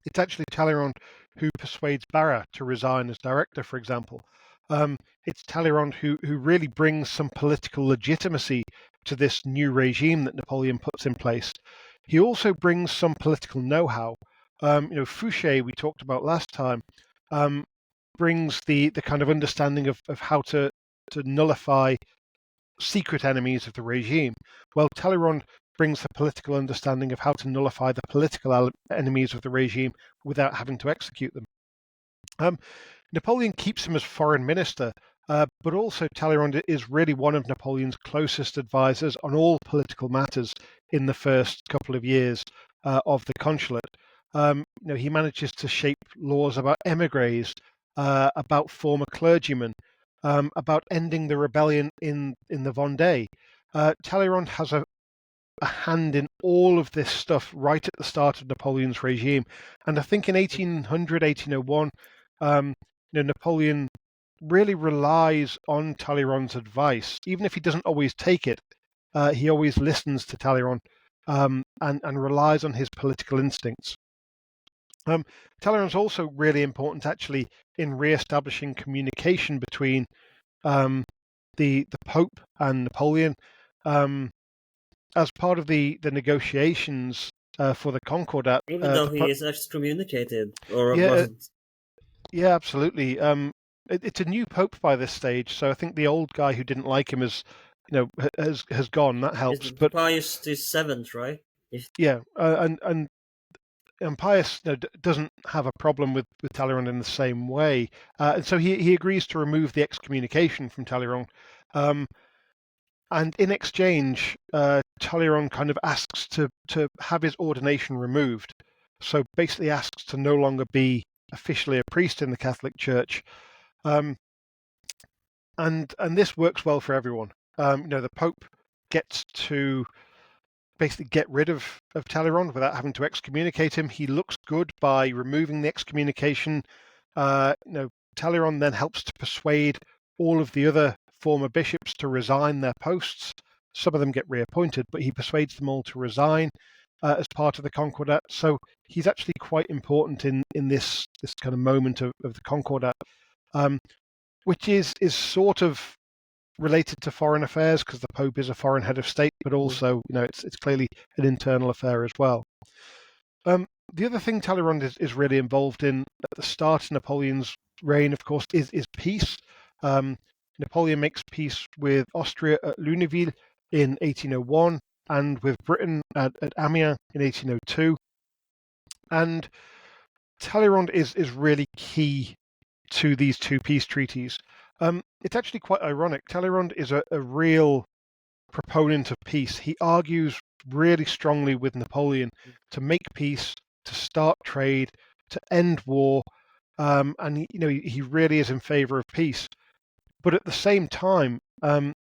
[SPEAKER 2] It's actually Talleyrand who persuades Barras to resign as director, for example. It's Talleyrand who really brings some political legitimacy to this new regime that Napoleon puts in place. He also brings some political know-how. Fouche, we talked about last time, brings the kind of understanding of how to nullify secret enemies of the regime. Well, Talleyrand brings the political understanding of how to nullify the political enemies of the regime without having to execute them. Napoleon keeps him as foreign minister, but also Talleyrand is really one of Napoleon's closest advisors on all political matters in the first couple of years of the consulate. He manages to shape laws about emigres, about former clergymen, about ending the rebellion in the Vendée. Talleyrand has a hand in all of this stuff right at the start of Napoleon's regime. And I think in 1800, 1801, Napoleon really relies on Talleyrand's advice. Even if he doesn't always take it, he always listens to Talleyrand and relies on his political instincts. Talleyrand's also really important, actually, in re-establishing communication between the Pope and Napoleon. As part of the negotiations for the Concordat.
[SPEAKER 1] Even though he is excommunicated, or
[SPEAKER 2] yeah,
[SPEAKER 1] wasn't.
[SPEAKER 2] Yeah, absolutely. It's a new Pope by this stage, so I think the old guy who didn't like him has gone. That helps.
[SPEAKER 1] But Pius VII, right?
[SPEAKER 2] Yeah, and Pius doesn't have a problem with Talleyrand in the same way, and so he agrees to remove the excommunication from Talleyrand. And in exchange, Talleyrand kind of asks to have his ordination removed. So basically asks to no longer be officially a priest in the Catholic Church. And this works well for everyone. The Pope gets to basically get rid of Talleyrand without having to excommunicate him. He looks good by removing the excommunication. Talleyrand then helps to persuade all of the other former bishops to resign their posts. Some of them get reappointed, but he persuades them all to resign as part of the Concordat. So he's actually quite important in this kind of moment of the Concordat, which is sort of related to foreign affairs because the Pope is a foreign head of state, but also it's clearly an internal affair as well. The other thing Talleyrand is really involved in at the start of Napoleon's reign, of course, is peace. Napoleon makes peace with Austria at Luneville in 1801 and with Britain at Amiens in 1802. And Talleyrand is really key to these two peace treaties. It's actually quite ironic. Talleyrand is a real proponent of peace. He argues really strongly with Napoleon to make peace to start trade, to end war, and he really is in favour of peace. But at the same time, the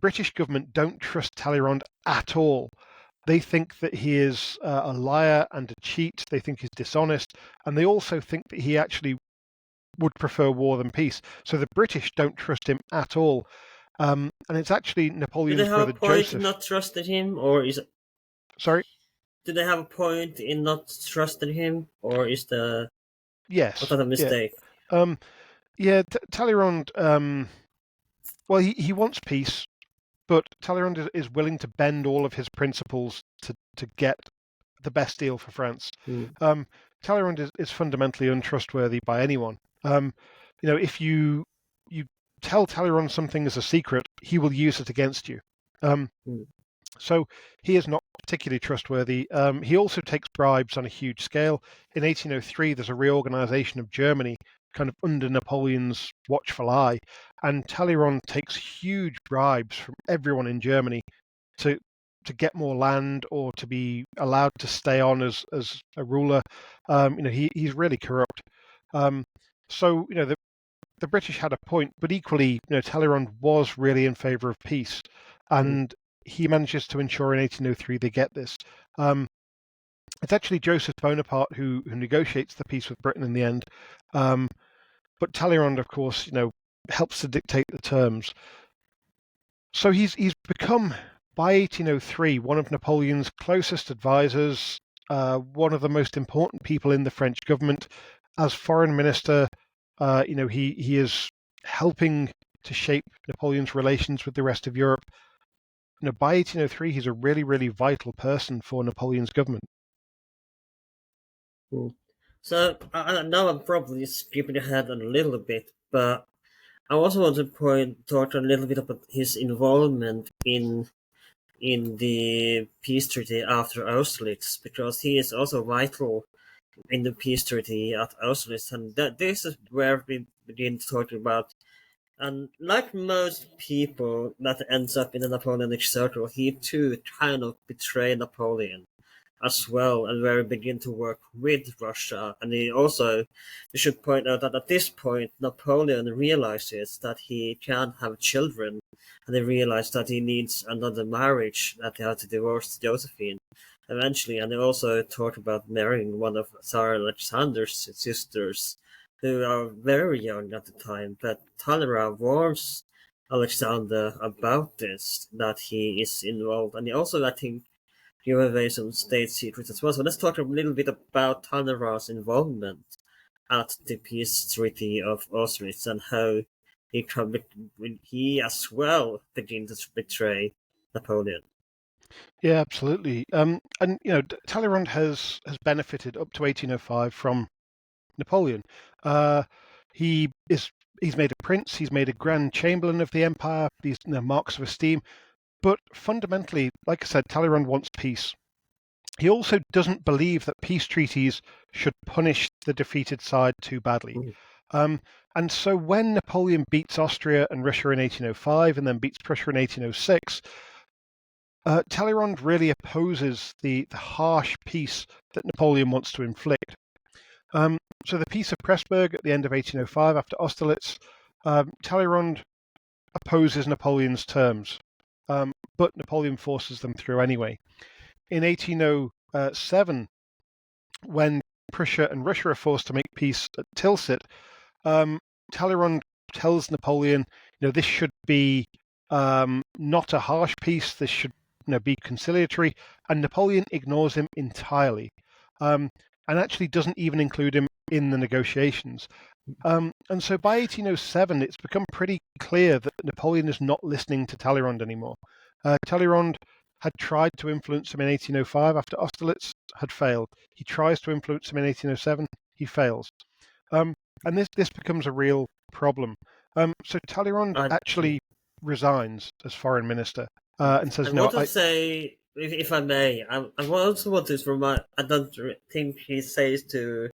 [SPEAKER 2] British government don't trust Talleyrand at all. They think that he is a liar and a cheat. They think he's dishonest, and they also think that he actually would prefer war than peace. So the British don't trust him at all. And it's actually
[SPEAKER 1] Do
[SPEAKER 2] Napoleon's
[SPEAKER 1] they have
[SPEAKER 2] brother
[SPEAKER 1] a point
[SPEAKER 2] Joseph.
[SPEAKER 1] in not trusting him, or is it?
[SPEAKER 2] Sorry?
[SPEAKER 1] Do they have a point in not trusting him, or is the
[SPEAKER 2] Yes.
[SPEAKER 1] was that a mistake?
[SPEAKER 2] Talleyrand. Well, he wants peace, but Talleyrand is willing to bend all of his principles to get the best deal for France. Talleyrand is fundamentally untrustworthy by anyone. If you tell Talleyrand something is a secret, he will use it against you. So he is not particularly trustworthy. He also takes bribes on a huge scale. In 1803, there's a reorganization of Germany, kind of under Napoleon's watchful eye, and Talleyrand takes huge bribes from everyone in Germany to get more land or to be allowed to stay on as a ruler. He's really corrupt. So the British had a point, but equally, Talleyrand was really in favour of peace, and he manages to ensure in 1803 they get this. It's actually Joseph Bonaparte who negotiates the peace with Britain in the end, but Talleyrand, of course, helps to dictate the terms. So he's become, by 1803, one of Napoleon's closest advisors, one of the most important people in the French government. As foreign minister, he is helping to shape Napoleon's relations with the rest of Europe. By 1803, he's a really, really vital person for Napoleon's government.
[SPEAKER 1] So I know I'm probably skipping ahead a little bit, but I also want to talk a little bit about his involvement in the peace treaty after Austerlitz, because he is also vital in the peace treaty at Austerlitz, and this is where we begin talking about. And like most people that ends up in the Napoleonic circle, he too kind of betrayed Napoleon as well, and where he begin to work with Russia. And you should point out that at this point, Napoleon realizes that he can't have children, and he realizes that he needs another marriage, that he had to divorce Josephine eventually. And they also talk about marrying one of Tsar Alexander's sisters, who are very young at the time. But Talleyrand warns Alexander about this, that he is involved, and he also, I think, give away some state secrets as well. So let's talk a little bit about Talleyrand's involvement at the peace treaty of Austerlitz, and how he as well begins to betray Napoleon.
[SPEAKER 2] Yeah, absolutely. And Talleyrand has benefited up to 1805 from Napoleon. He's made a prince, he's made a grand chamberlain of the empire, these marks of esteem. But fundamentally, like I said, Talleyrand wants peace. He also doesn't believe that peace treaties should punish the defeated side too badly. And so when Napoleon beats Austria and Russia in 1805 and then beats Prussia in 1806, Talleyrand really opposes the harsh peace that Napoleon wants to inflict. So the Peace of Pressburg at the end of 1805, after Austerlitz, Talleyrand opposes Napoleon's terms, but Napoleon forces them through anyway. In 1807, when Prussia and Russia are forced to make peace at Tilsit, Talleyrand tells Napoleon, this should be not a harsh peace, this should be conciliatory, and Napoleon ignores him entirely. And actually doesn't even include him in the negotiations. And so by 1807, it's become pretty clear that Napoleon is not listening to Talleyrand anymore. Talleyrand had tried to influence him in 1805 after Austerlitz, had failed. He tries to influence him in 1807, he fails. And this becomes a real problem. So Talleyrand actually resigns as foreign minister and says,
[SPEAKER 1] I want to say, if I may, I also want to remind, I don't think he says to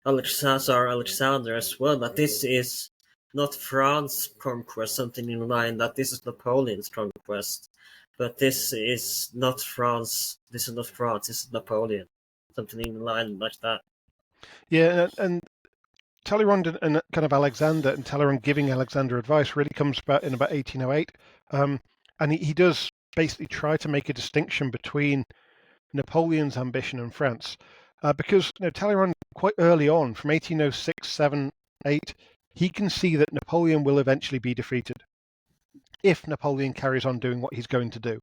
[SPEAKER 1] Tsar Alexander as well, that this is not France's conquest, something in line, that this is Napoleon's conquest. But this is not France, this is Napoleon. something in line like that.
[SPEAKER 2] Yeah, and Talleyrand and kind of Alexander, and Talleyrand giving Alexander advice really comes about in about 1808. And he does basically try to make a distinction between Napoleon's ambition and France. Because Talleyrand, quite early on, from 1806, 7, 8, he can see that Napoleon will eventually be defeated if Napoleon carries on doing what he's going to do.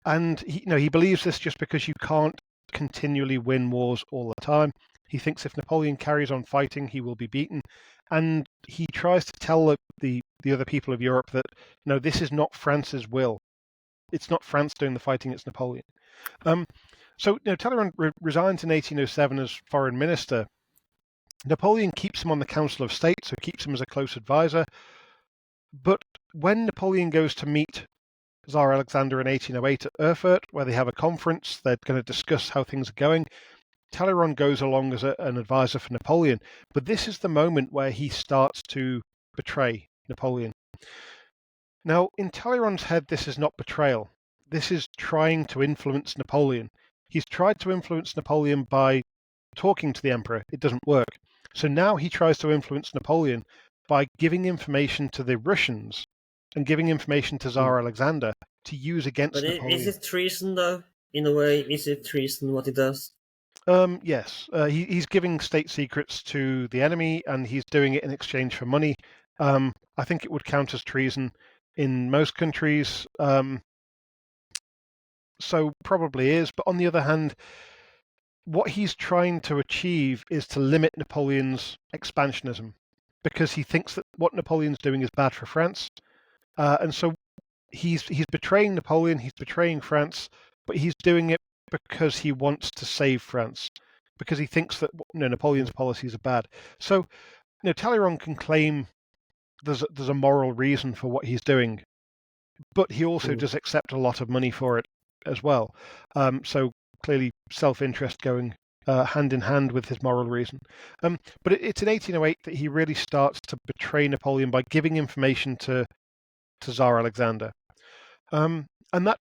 [SPEAKER 2] And he believes this just because you can't continually win wars all the time. He thinks if Napoleon carries on fighting, he will be beaten. And he tries to tell the other people of Europe that, no, this is not France's will. It's not France doing the fighting, it's Napoleon. So Talleyrand resigns in 1807 as foreign minister. Napoleon keeps him on the Council of State, so keeps him as a close advisor. But when Napoleon goes to meet Tsar Alexander in 1808 at Erfurt, where they have a conference, they're going to discuss how things are going. Talleyrand goes along as an advisor for Napoleon, but this is the moment where he starts to betray Napoleon. Now, in Talleyrand's head, this is not betrayal. This is trying to influence Napoleon. He's tried to influence Napoleon by talking to the emperor. It doesn't work. So now he tries to influence Napoleon by giving information to the Russians and giving information to Tsar Alexander to use against Napoleon.
[SPEAKER 1] Is it treason, though? In a way, is it treason what he does?
[SPEAKER 2] Yes. He's giving state secrets to the enemy, and he's doing it in exchange for money. I think it would count as treason in most countries. So probably is. But on the other hand, what he's trying to achieve is to limit Napoleon's expansionism, because he thinks that what Napoleon's doing is bad for France. And so he's betraying Napoleon, he's betraying France, but he's doing it because he wants to save France, because he thinks that Napoleon's policies are bad. So Talleyrand can claim there's a moral reason for what he's doing, but he also does accept a lot of money for it as well. So clearly self-interest going hand in hand with his moral reason. But it's in 1808 that he really starts to betray Napoleon by giving information to Tsar Alexander. And that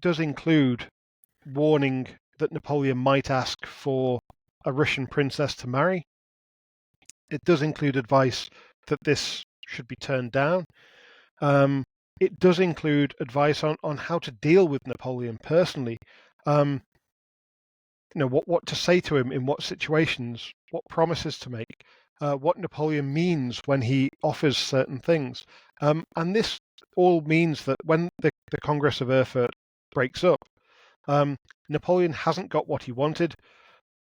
[SPEAKER 2] does include warning that Napoleon might ask for a Russian princess to marry. It does include advice that this should be turned down. It does include advice on how to deal with Napoleon personally. What to say to him in what situations, what promises to make, what Napoleon means when he offers certain things. And this all means that when the Congress of Erfurt breaks up, Napoleon hasn't got what he wanted.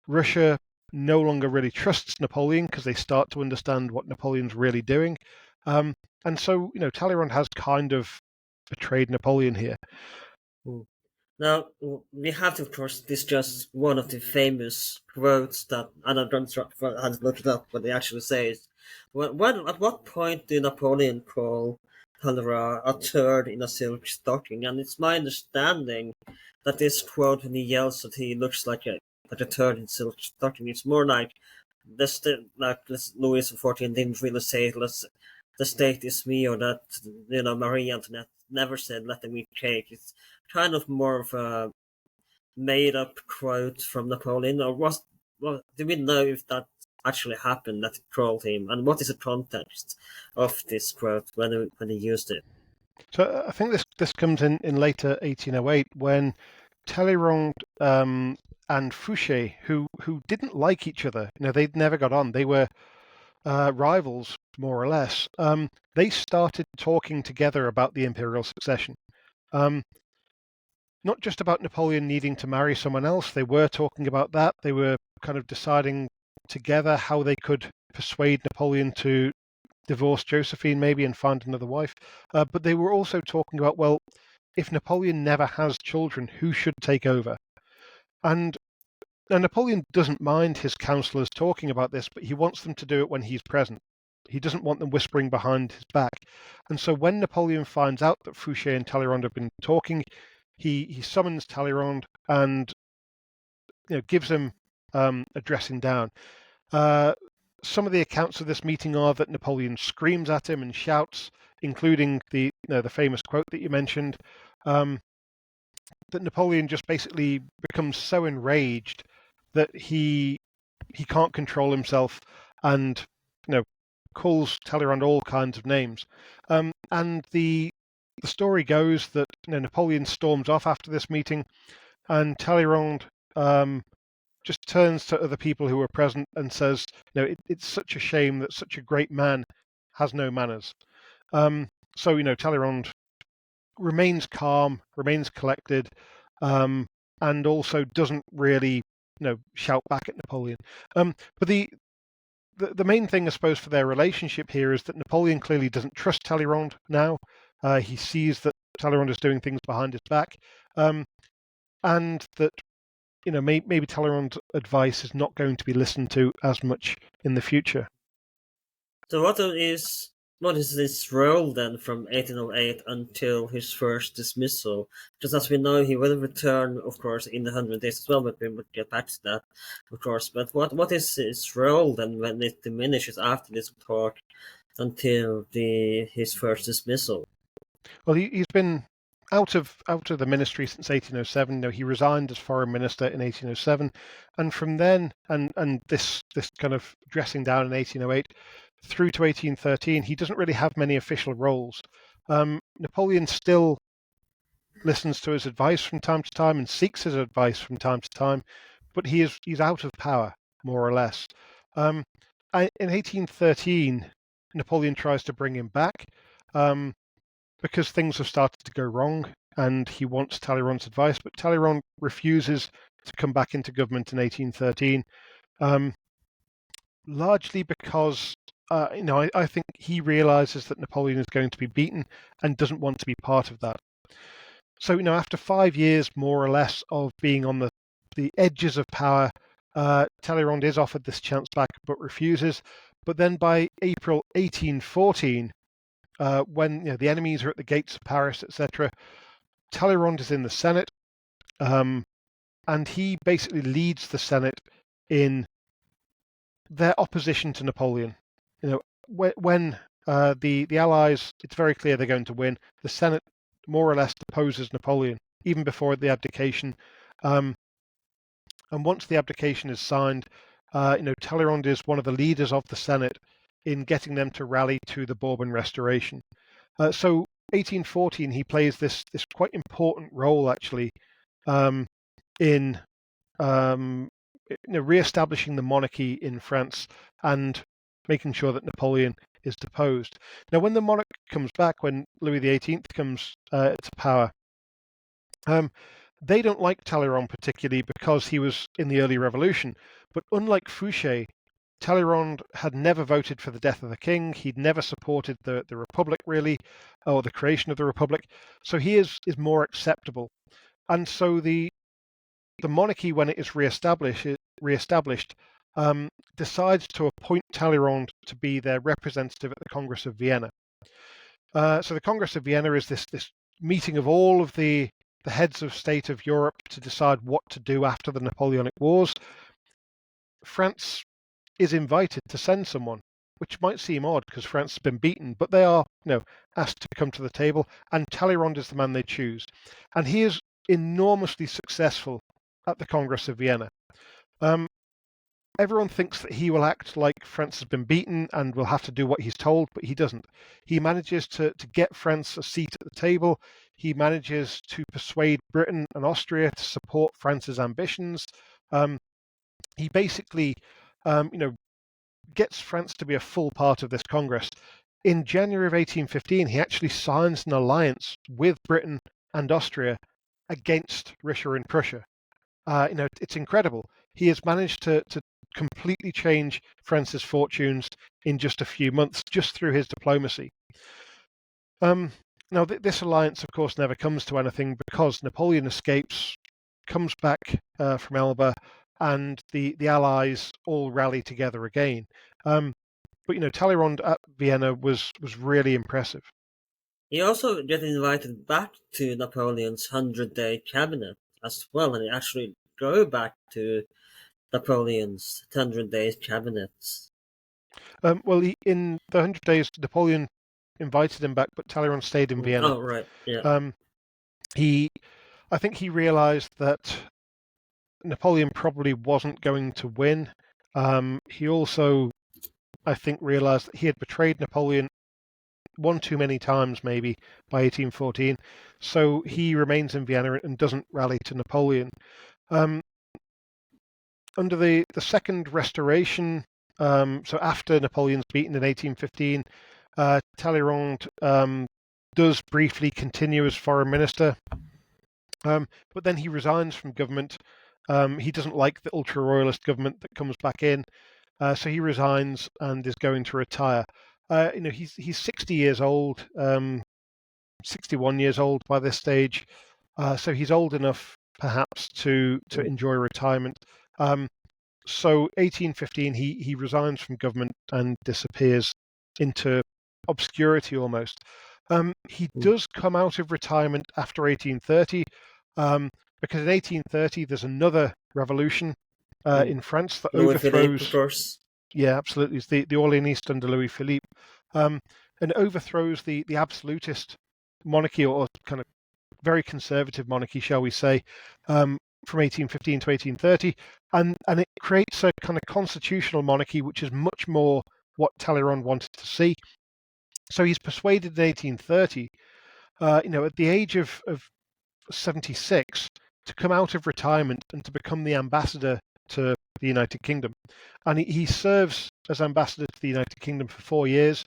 [SPEAKER 2] Russia no longer really trusts Napoleon because they start to understand what Napoleon's really doing. And so, Talleyrand has kind of betrayed Napoleon here.
[SPEAKER 1] Now, we have to, of course, discuss one of the famous quotes that, and I hadn't looked it up, but they actually say is, at what point did Napoleon call Talleyrand a turd in a silk stocking? And it's my understanding that this quote, when he yells that he looks like a turd in silk stocking, it's more like Louis XIV didn't really say it. The state is me, or that Marie Antoinette never said "let them eat cake." It's kind of more of a made-up quote from Napoleon, or do we know if that actually happened, that he trolled him, and what is the context of this quote when he used it?
[SPEAKER 2] So I think this comes in later 1808 when Talleyrand and Fouche, who didn't like each other, they'd never got on. They were rivals, more or less. They started talking together about the imperial succession. Not just about Napoleon needing to marry someone else. They were talking about that. They were kind of deciding together how they could persuade Napoleon to divorce Josephine maybe and find another wife. But they were also talking about, well, if Napoleon never has children, who should take over? And Napoleon doesn't mind his councillors talking about this, but he wants them to do it when he's present. He doesn't want them whispering behind his back. And so when Napoleon finds out that Fouche and Talleyrand have been talking, he summons Talleyrand and gives him a dressing down. Some of the accounts of this meeting are that Napoleon screams at him and shouts, including the famous quote that you mentioned. that Napoleon just basically becomes so enraged that he can't control himself, and calls Talleyrand all kinds of names. And the story goes that Napoleon storms off after this meeting, and Talleyrand just turns to other people who were present and says, it's such a shame that such a great man has no manners. So Talleyrand remains calm, remains collected, and also doesn't really shout back at Napoleon. But the main thing, I suppose, for their relationship here is that Napoleon clearly doesn't trust Talleyrand now. He sees that Talleyrand is doing things behind his back, and that maybe Talleyrand's advice is not going to be listened to as much in the future.
[SPEAKER 1] So what is his role then from 1808 until his first dismissal? Because as we know, he will return, of course, in the 100 Days as well, but we will get back to that, of course. But what is his role then when it diminishes after this talk until his first dismissal?
[SPEAKER 2] Well, he's been out of the ministry since 1807. He resigned as foreign minister in 1807, and from then, and this kind of dressing down in 1808 through to 1813, he doesn't really have many official roles. Napoleon still listens to his advice from time to time and seeks his advice from time to time, but he's out of power, more or less. In 1813, Napoleon tries to bring him back because things have started to go wrong, and he wants Talleyrand's advice, but Talleyrand refuses to come back into government in 1813, largely because I think he realizes that Napoleon is going to be beaten and doesn't want to be part of that. So, after 5 years, more or less, of being on the edges of power, Talleyrand is offered this chance back but refuses. But then by April 1814, when the enemies are at the gates of Paris, etc., Talleyrand is in the Senate, and he basically leads the Senate in their opposition to Napoleon. When the Allies, it's very clear they're going to win, the Senate more or less deposes Napoleon, even before the abdication. And once the abdication is signed, Talleyrand is one of the leaders of the Senate in getting them to rally to the Bourbon Restoration. So 1814, he plays this quite important role, actually, in re-establishing the monarchy in France and making sure that Napoleon is deposed. Now, when the monarch comes back, when Louis XVIII comes to power, they don't like Talleyrand particularly because he was in the early revolution. But unlike Fouche, Talleyrand had never voted for the death of the king. He'd never supported the republic, really, or the creation of the republic. So he is more acceptable. And so the monarchy, when it is reestablished, decides to appoint Talleyrand to be their representative at the Congress of Vienna. So the Congress of Vienna is this meeting of all of the heads of state of Europe to decide what to do after the Napoleonic Wars. France is invited to send someone, which might seem odd because France has been beaten, but they are asked to come to the table, and Talleyrand is the man they choose. And he is enormously successful at the Congress of Vienna. Everyone thinks that he will act like France has been beaten and will have to do what he's told, but he doesn't. He manages to get France a seat at the table. He manages to persuade Britain and Austria to support France's ambitions. He basically, gets France to be a full part of this Congress. In January of 1815, he actually signs an alliance with Britain and Austria against Russia and Prussia. It's incredible. He has managed to completely change France's fortunes in just a few months, just through his diplomacy. Now, this alliance, of course, never comes to anything because Napoleon escapes, comes back from Elba, and the Allies all rally together again. But Talleyrand at Vienna was really impressive.
[SPEAKER 1] He also get invited back to Napoleon's 100-day cabinet as well, and he actually go back to Napoleon's 100 days cabinets.
[SPEAKER 2] Well, in the 100 days, Napoleon invited him back, but Talleyrand stayed in Vienna.
[SPEAKER 1] Oh, right, yeah.
[SPEAKER 2] He I think he realised that Napoleon probably wasn't going to win. He also, I think, realised that he had betrayed Napoleon one too many times, maybe, by 1814. So he remains in Vienna and doesn't rally to Napoleon. Under the Second Restoration, so after Napoleon's beaten in 1815, Talleyrand does briefly continue as foreign minister, but then he resigns from government. He doesn't like the ultra-royalist government that comes back in, so he resigns and is going to retire. He's 60 years old, 61 years old by this stage, so he's old enough perhaps to enjoy retirement. So 1815, he resigns from government and disappears into obscurity almost. He does come out of retirement after 1830, because in 1830 there's another revolution in France that
[SPEAKER 1] Louis Philippe,
[SPEAKER 2] overthrows.
[SPEAKER 1] of course.
[SPEAKER 2] Yeah, absolutely. It's the Orleanist under Louis Philippe, and overthrows the absolutist monarchy, or kind of very conservative monarchy, shall we say, from 1815 to 1830, and it creates a kind of constitutional monarchy, which is much more what Talleyrand wanted to see. So he's persuaded in 1830, at the age of 76, to come out of retirement and to become the ambassador to the United Kingdom. And he serves as ambassador to the United Kingdom for 4 years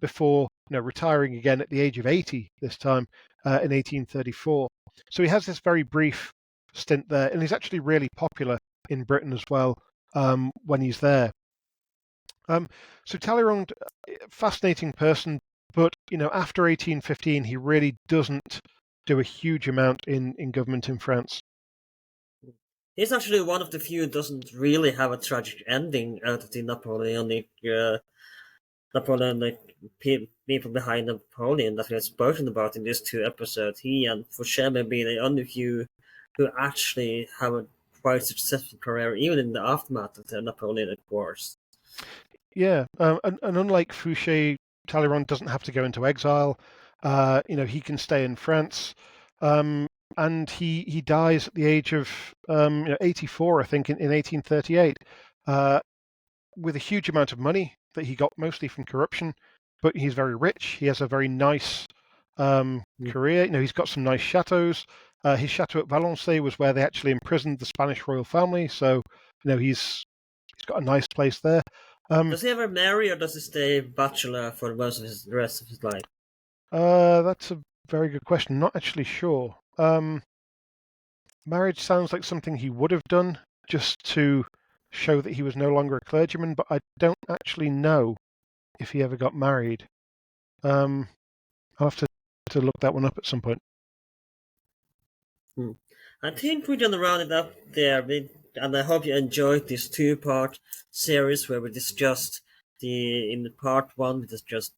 [SPEAKER 2] before retiring again at the age of 80 this time in 1834. So he has this very brief stint there, and he's actually really popular in Britain as well when he's there. So Talleyrand, fascinating person, but after 1815 he really doesn't do a huge amount in government in France.
[SPEAKER 1] He's actually one of the few who doesn't really have a tragic ending out of the Napoleonic People Behind Napoleon that we have spoken about in these 2 episodes. He and Fouche may be the only few who actually have a quite successful career, even in the aftermath of the Napoleonic Wars.
[SPEAKER 2] Yeah, and unlike Fouche, Talleyrand doesn't have to go into exile. He can stay in France, and he dies at the age of 84, I think, in 1838, with a huge amount of money that he got mostly from corruption. But he's very rich. He has a very nice career. He's got some nice chateaus. His chateau at Valençay was where they actually imprisoned the Spanish royal family. So he's got a nice place there.
[SPEAKER 1] Does he ever marry, or does he stay bachelor for the rest of his life?
[SPEAKER 2] That's a very good question. Not actually sure. Marriage sounds like something he would have done just to show that he was no longer a clergyman, but I don't actually know if he ever got married. I'll have to look that one up at some point.
[SPEAKER 1] I think we're gonna round it up there, and I hope you enjoyed this 2-part series where we discussed in part 1 we discussed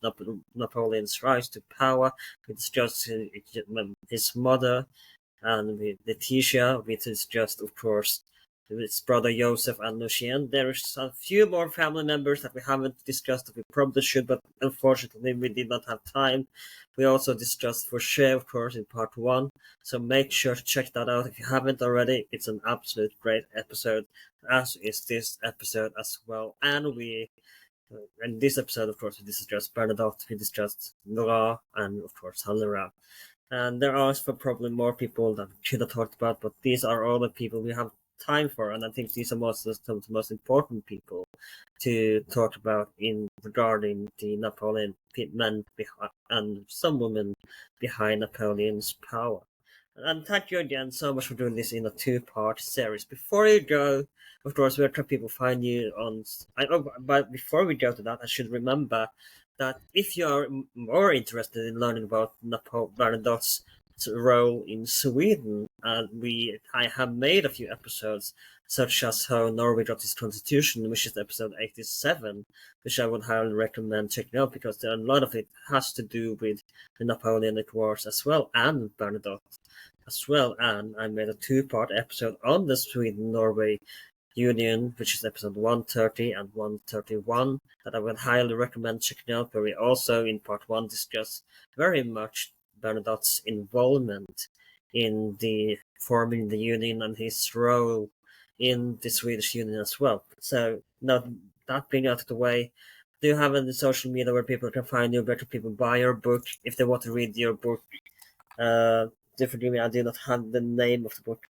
[SPEAKER 1] Napoleon's rise to power. We discussed his mother, and with Laetitia, we discussed, of course, his brother Joseph and Lucien. There's a few more family members that we haven't discussed that we probably should, but unfortunately we did not have time. We also discussed Fouche, of course, in part 1, so make sure to check that out if you haven't already. It's an absolute great episode, as is this episode as well. And in this episode, of course, we discussed Bernadotte, we discussed Murat, and of course Talleyrand. And there are probably more people that we could have talked about, but these are all the people we have time for, and I think these are some of the most important people to talk about regarding the Napoleon men and some women behind Napoleon's power. And thank you again so much for doing this in a 2-part series. Before you go, of course, where can people find you on? But before we go to that, I should remember that if you are more interested in learning about Bernadotte's role in Sweden, I have made a few episodes, such as how Norway got its constitution, which is episode 87, which I would highly recommend checking out, because a lot of it has to do with the Napoleonic Wars as well, and Bernadotte as well. And I made a 2-part episode on the Sweden-Norway Union, which is episode 130 and 131, that I would highly recommend checking out, where we also in part 1 discuss very much Bernadotte's involvement in the forming the Union and his role in the Swedish Union as well. So now that being out of the way, do you have any social media where people can find you, where can people buy your book if they want to read your book? Differently, I do not have the name of the book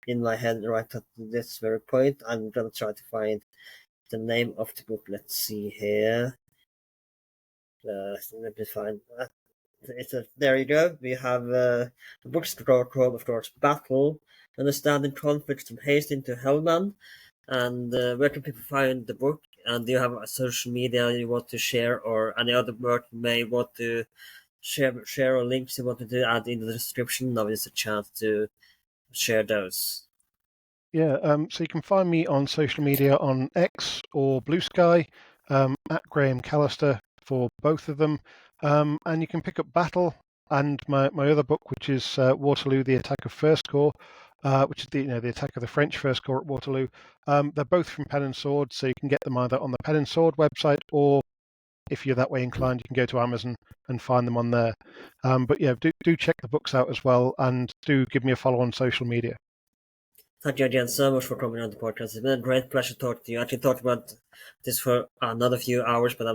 [SPEAKER 1] in my head right at this very point. I'm gonna try to find the name of the book. Let's see here. Let me find that. There you go. We have the book's called, of course, Battle, Understanding Conflicts from Hastings to Helmand. And where can people find the book? And do you have a social media you want to share, or any other work you may want to share or links you want to add in the description? Now is a chance to share those.
[SPEAKER 2] Yeah, so you can find me on social media on X or Blue Sky, at Graeme Callister for both of them. And you can pick up Battle and my other book, which is Waterloo, the Attack of First Corps, which is the attack of the French First Corps at Waterloo. They're both from Pen and Sword, so you can get them either on the Pen and Sword website, or if you're that way inclined, you can go to Amazon and find them on there. But yeah, do check the books out as well, and do give me a follow on social media.
[SPEAKER 1] Thank you again so much for coming on the podcast. It's been a great pleasure talking to you. I actually talked about this for another few hours, but I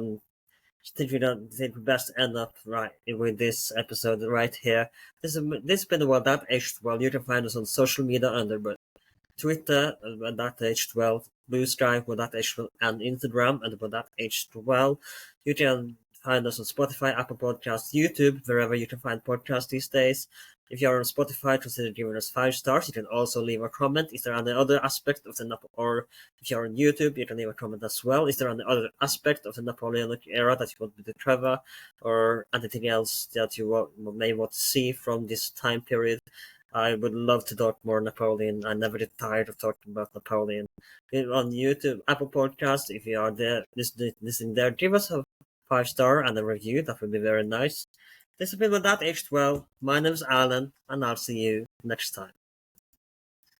[SPEAKER 1] think we best end up right with this episode right here. This has been about that H12. You can find us on social media under Twitter that H12, Blue Sky with that H12, and Instagram and about that H12. You can find us on Spotify, Apple Podcasts, YouTube, wherever you can find podcasts these days. If you are on Spotify, consider giving us 5 stars. You can also leave a comment. Is there any other aspect of or if you are on YouTube, you can leave a comment as well. Is there any other aspect of the Napoleonic era that you want me to cover, or anything else that you may want to see from this time period? I would love to talk more Napoleon. I never get tired of talking about Napoleon. On YouTube, Apple Podcast, if you are there listening there, give us a 5-star and a review. That would be very nice. This has been with that H12. My name is Alan, and I'll see you next time.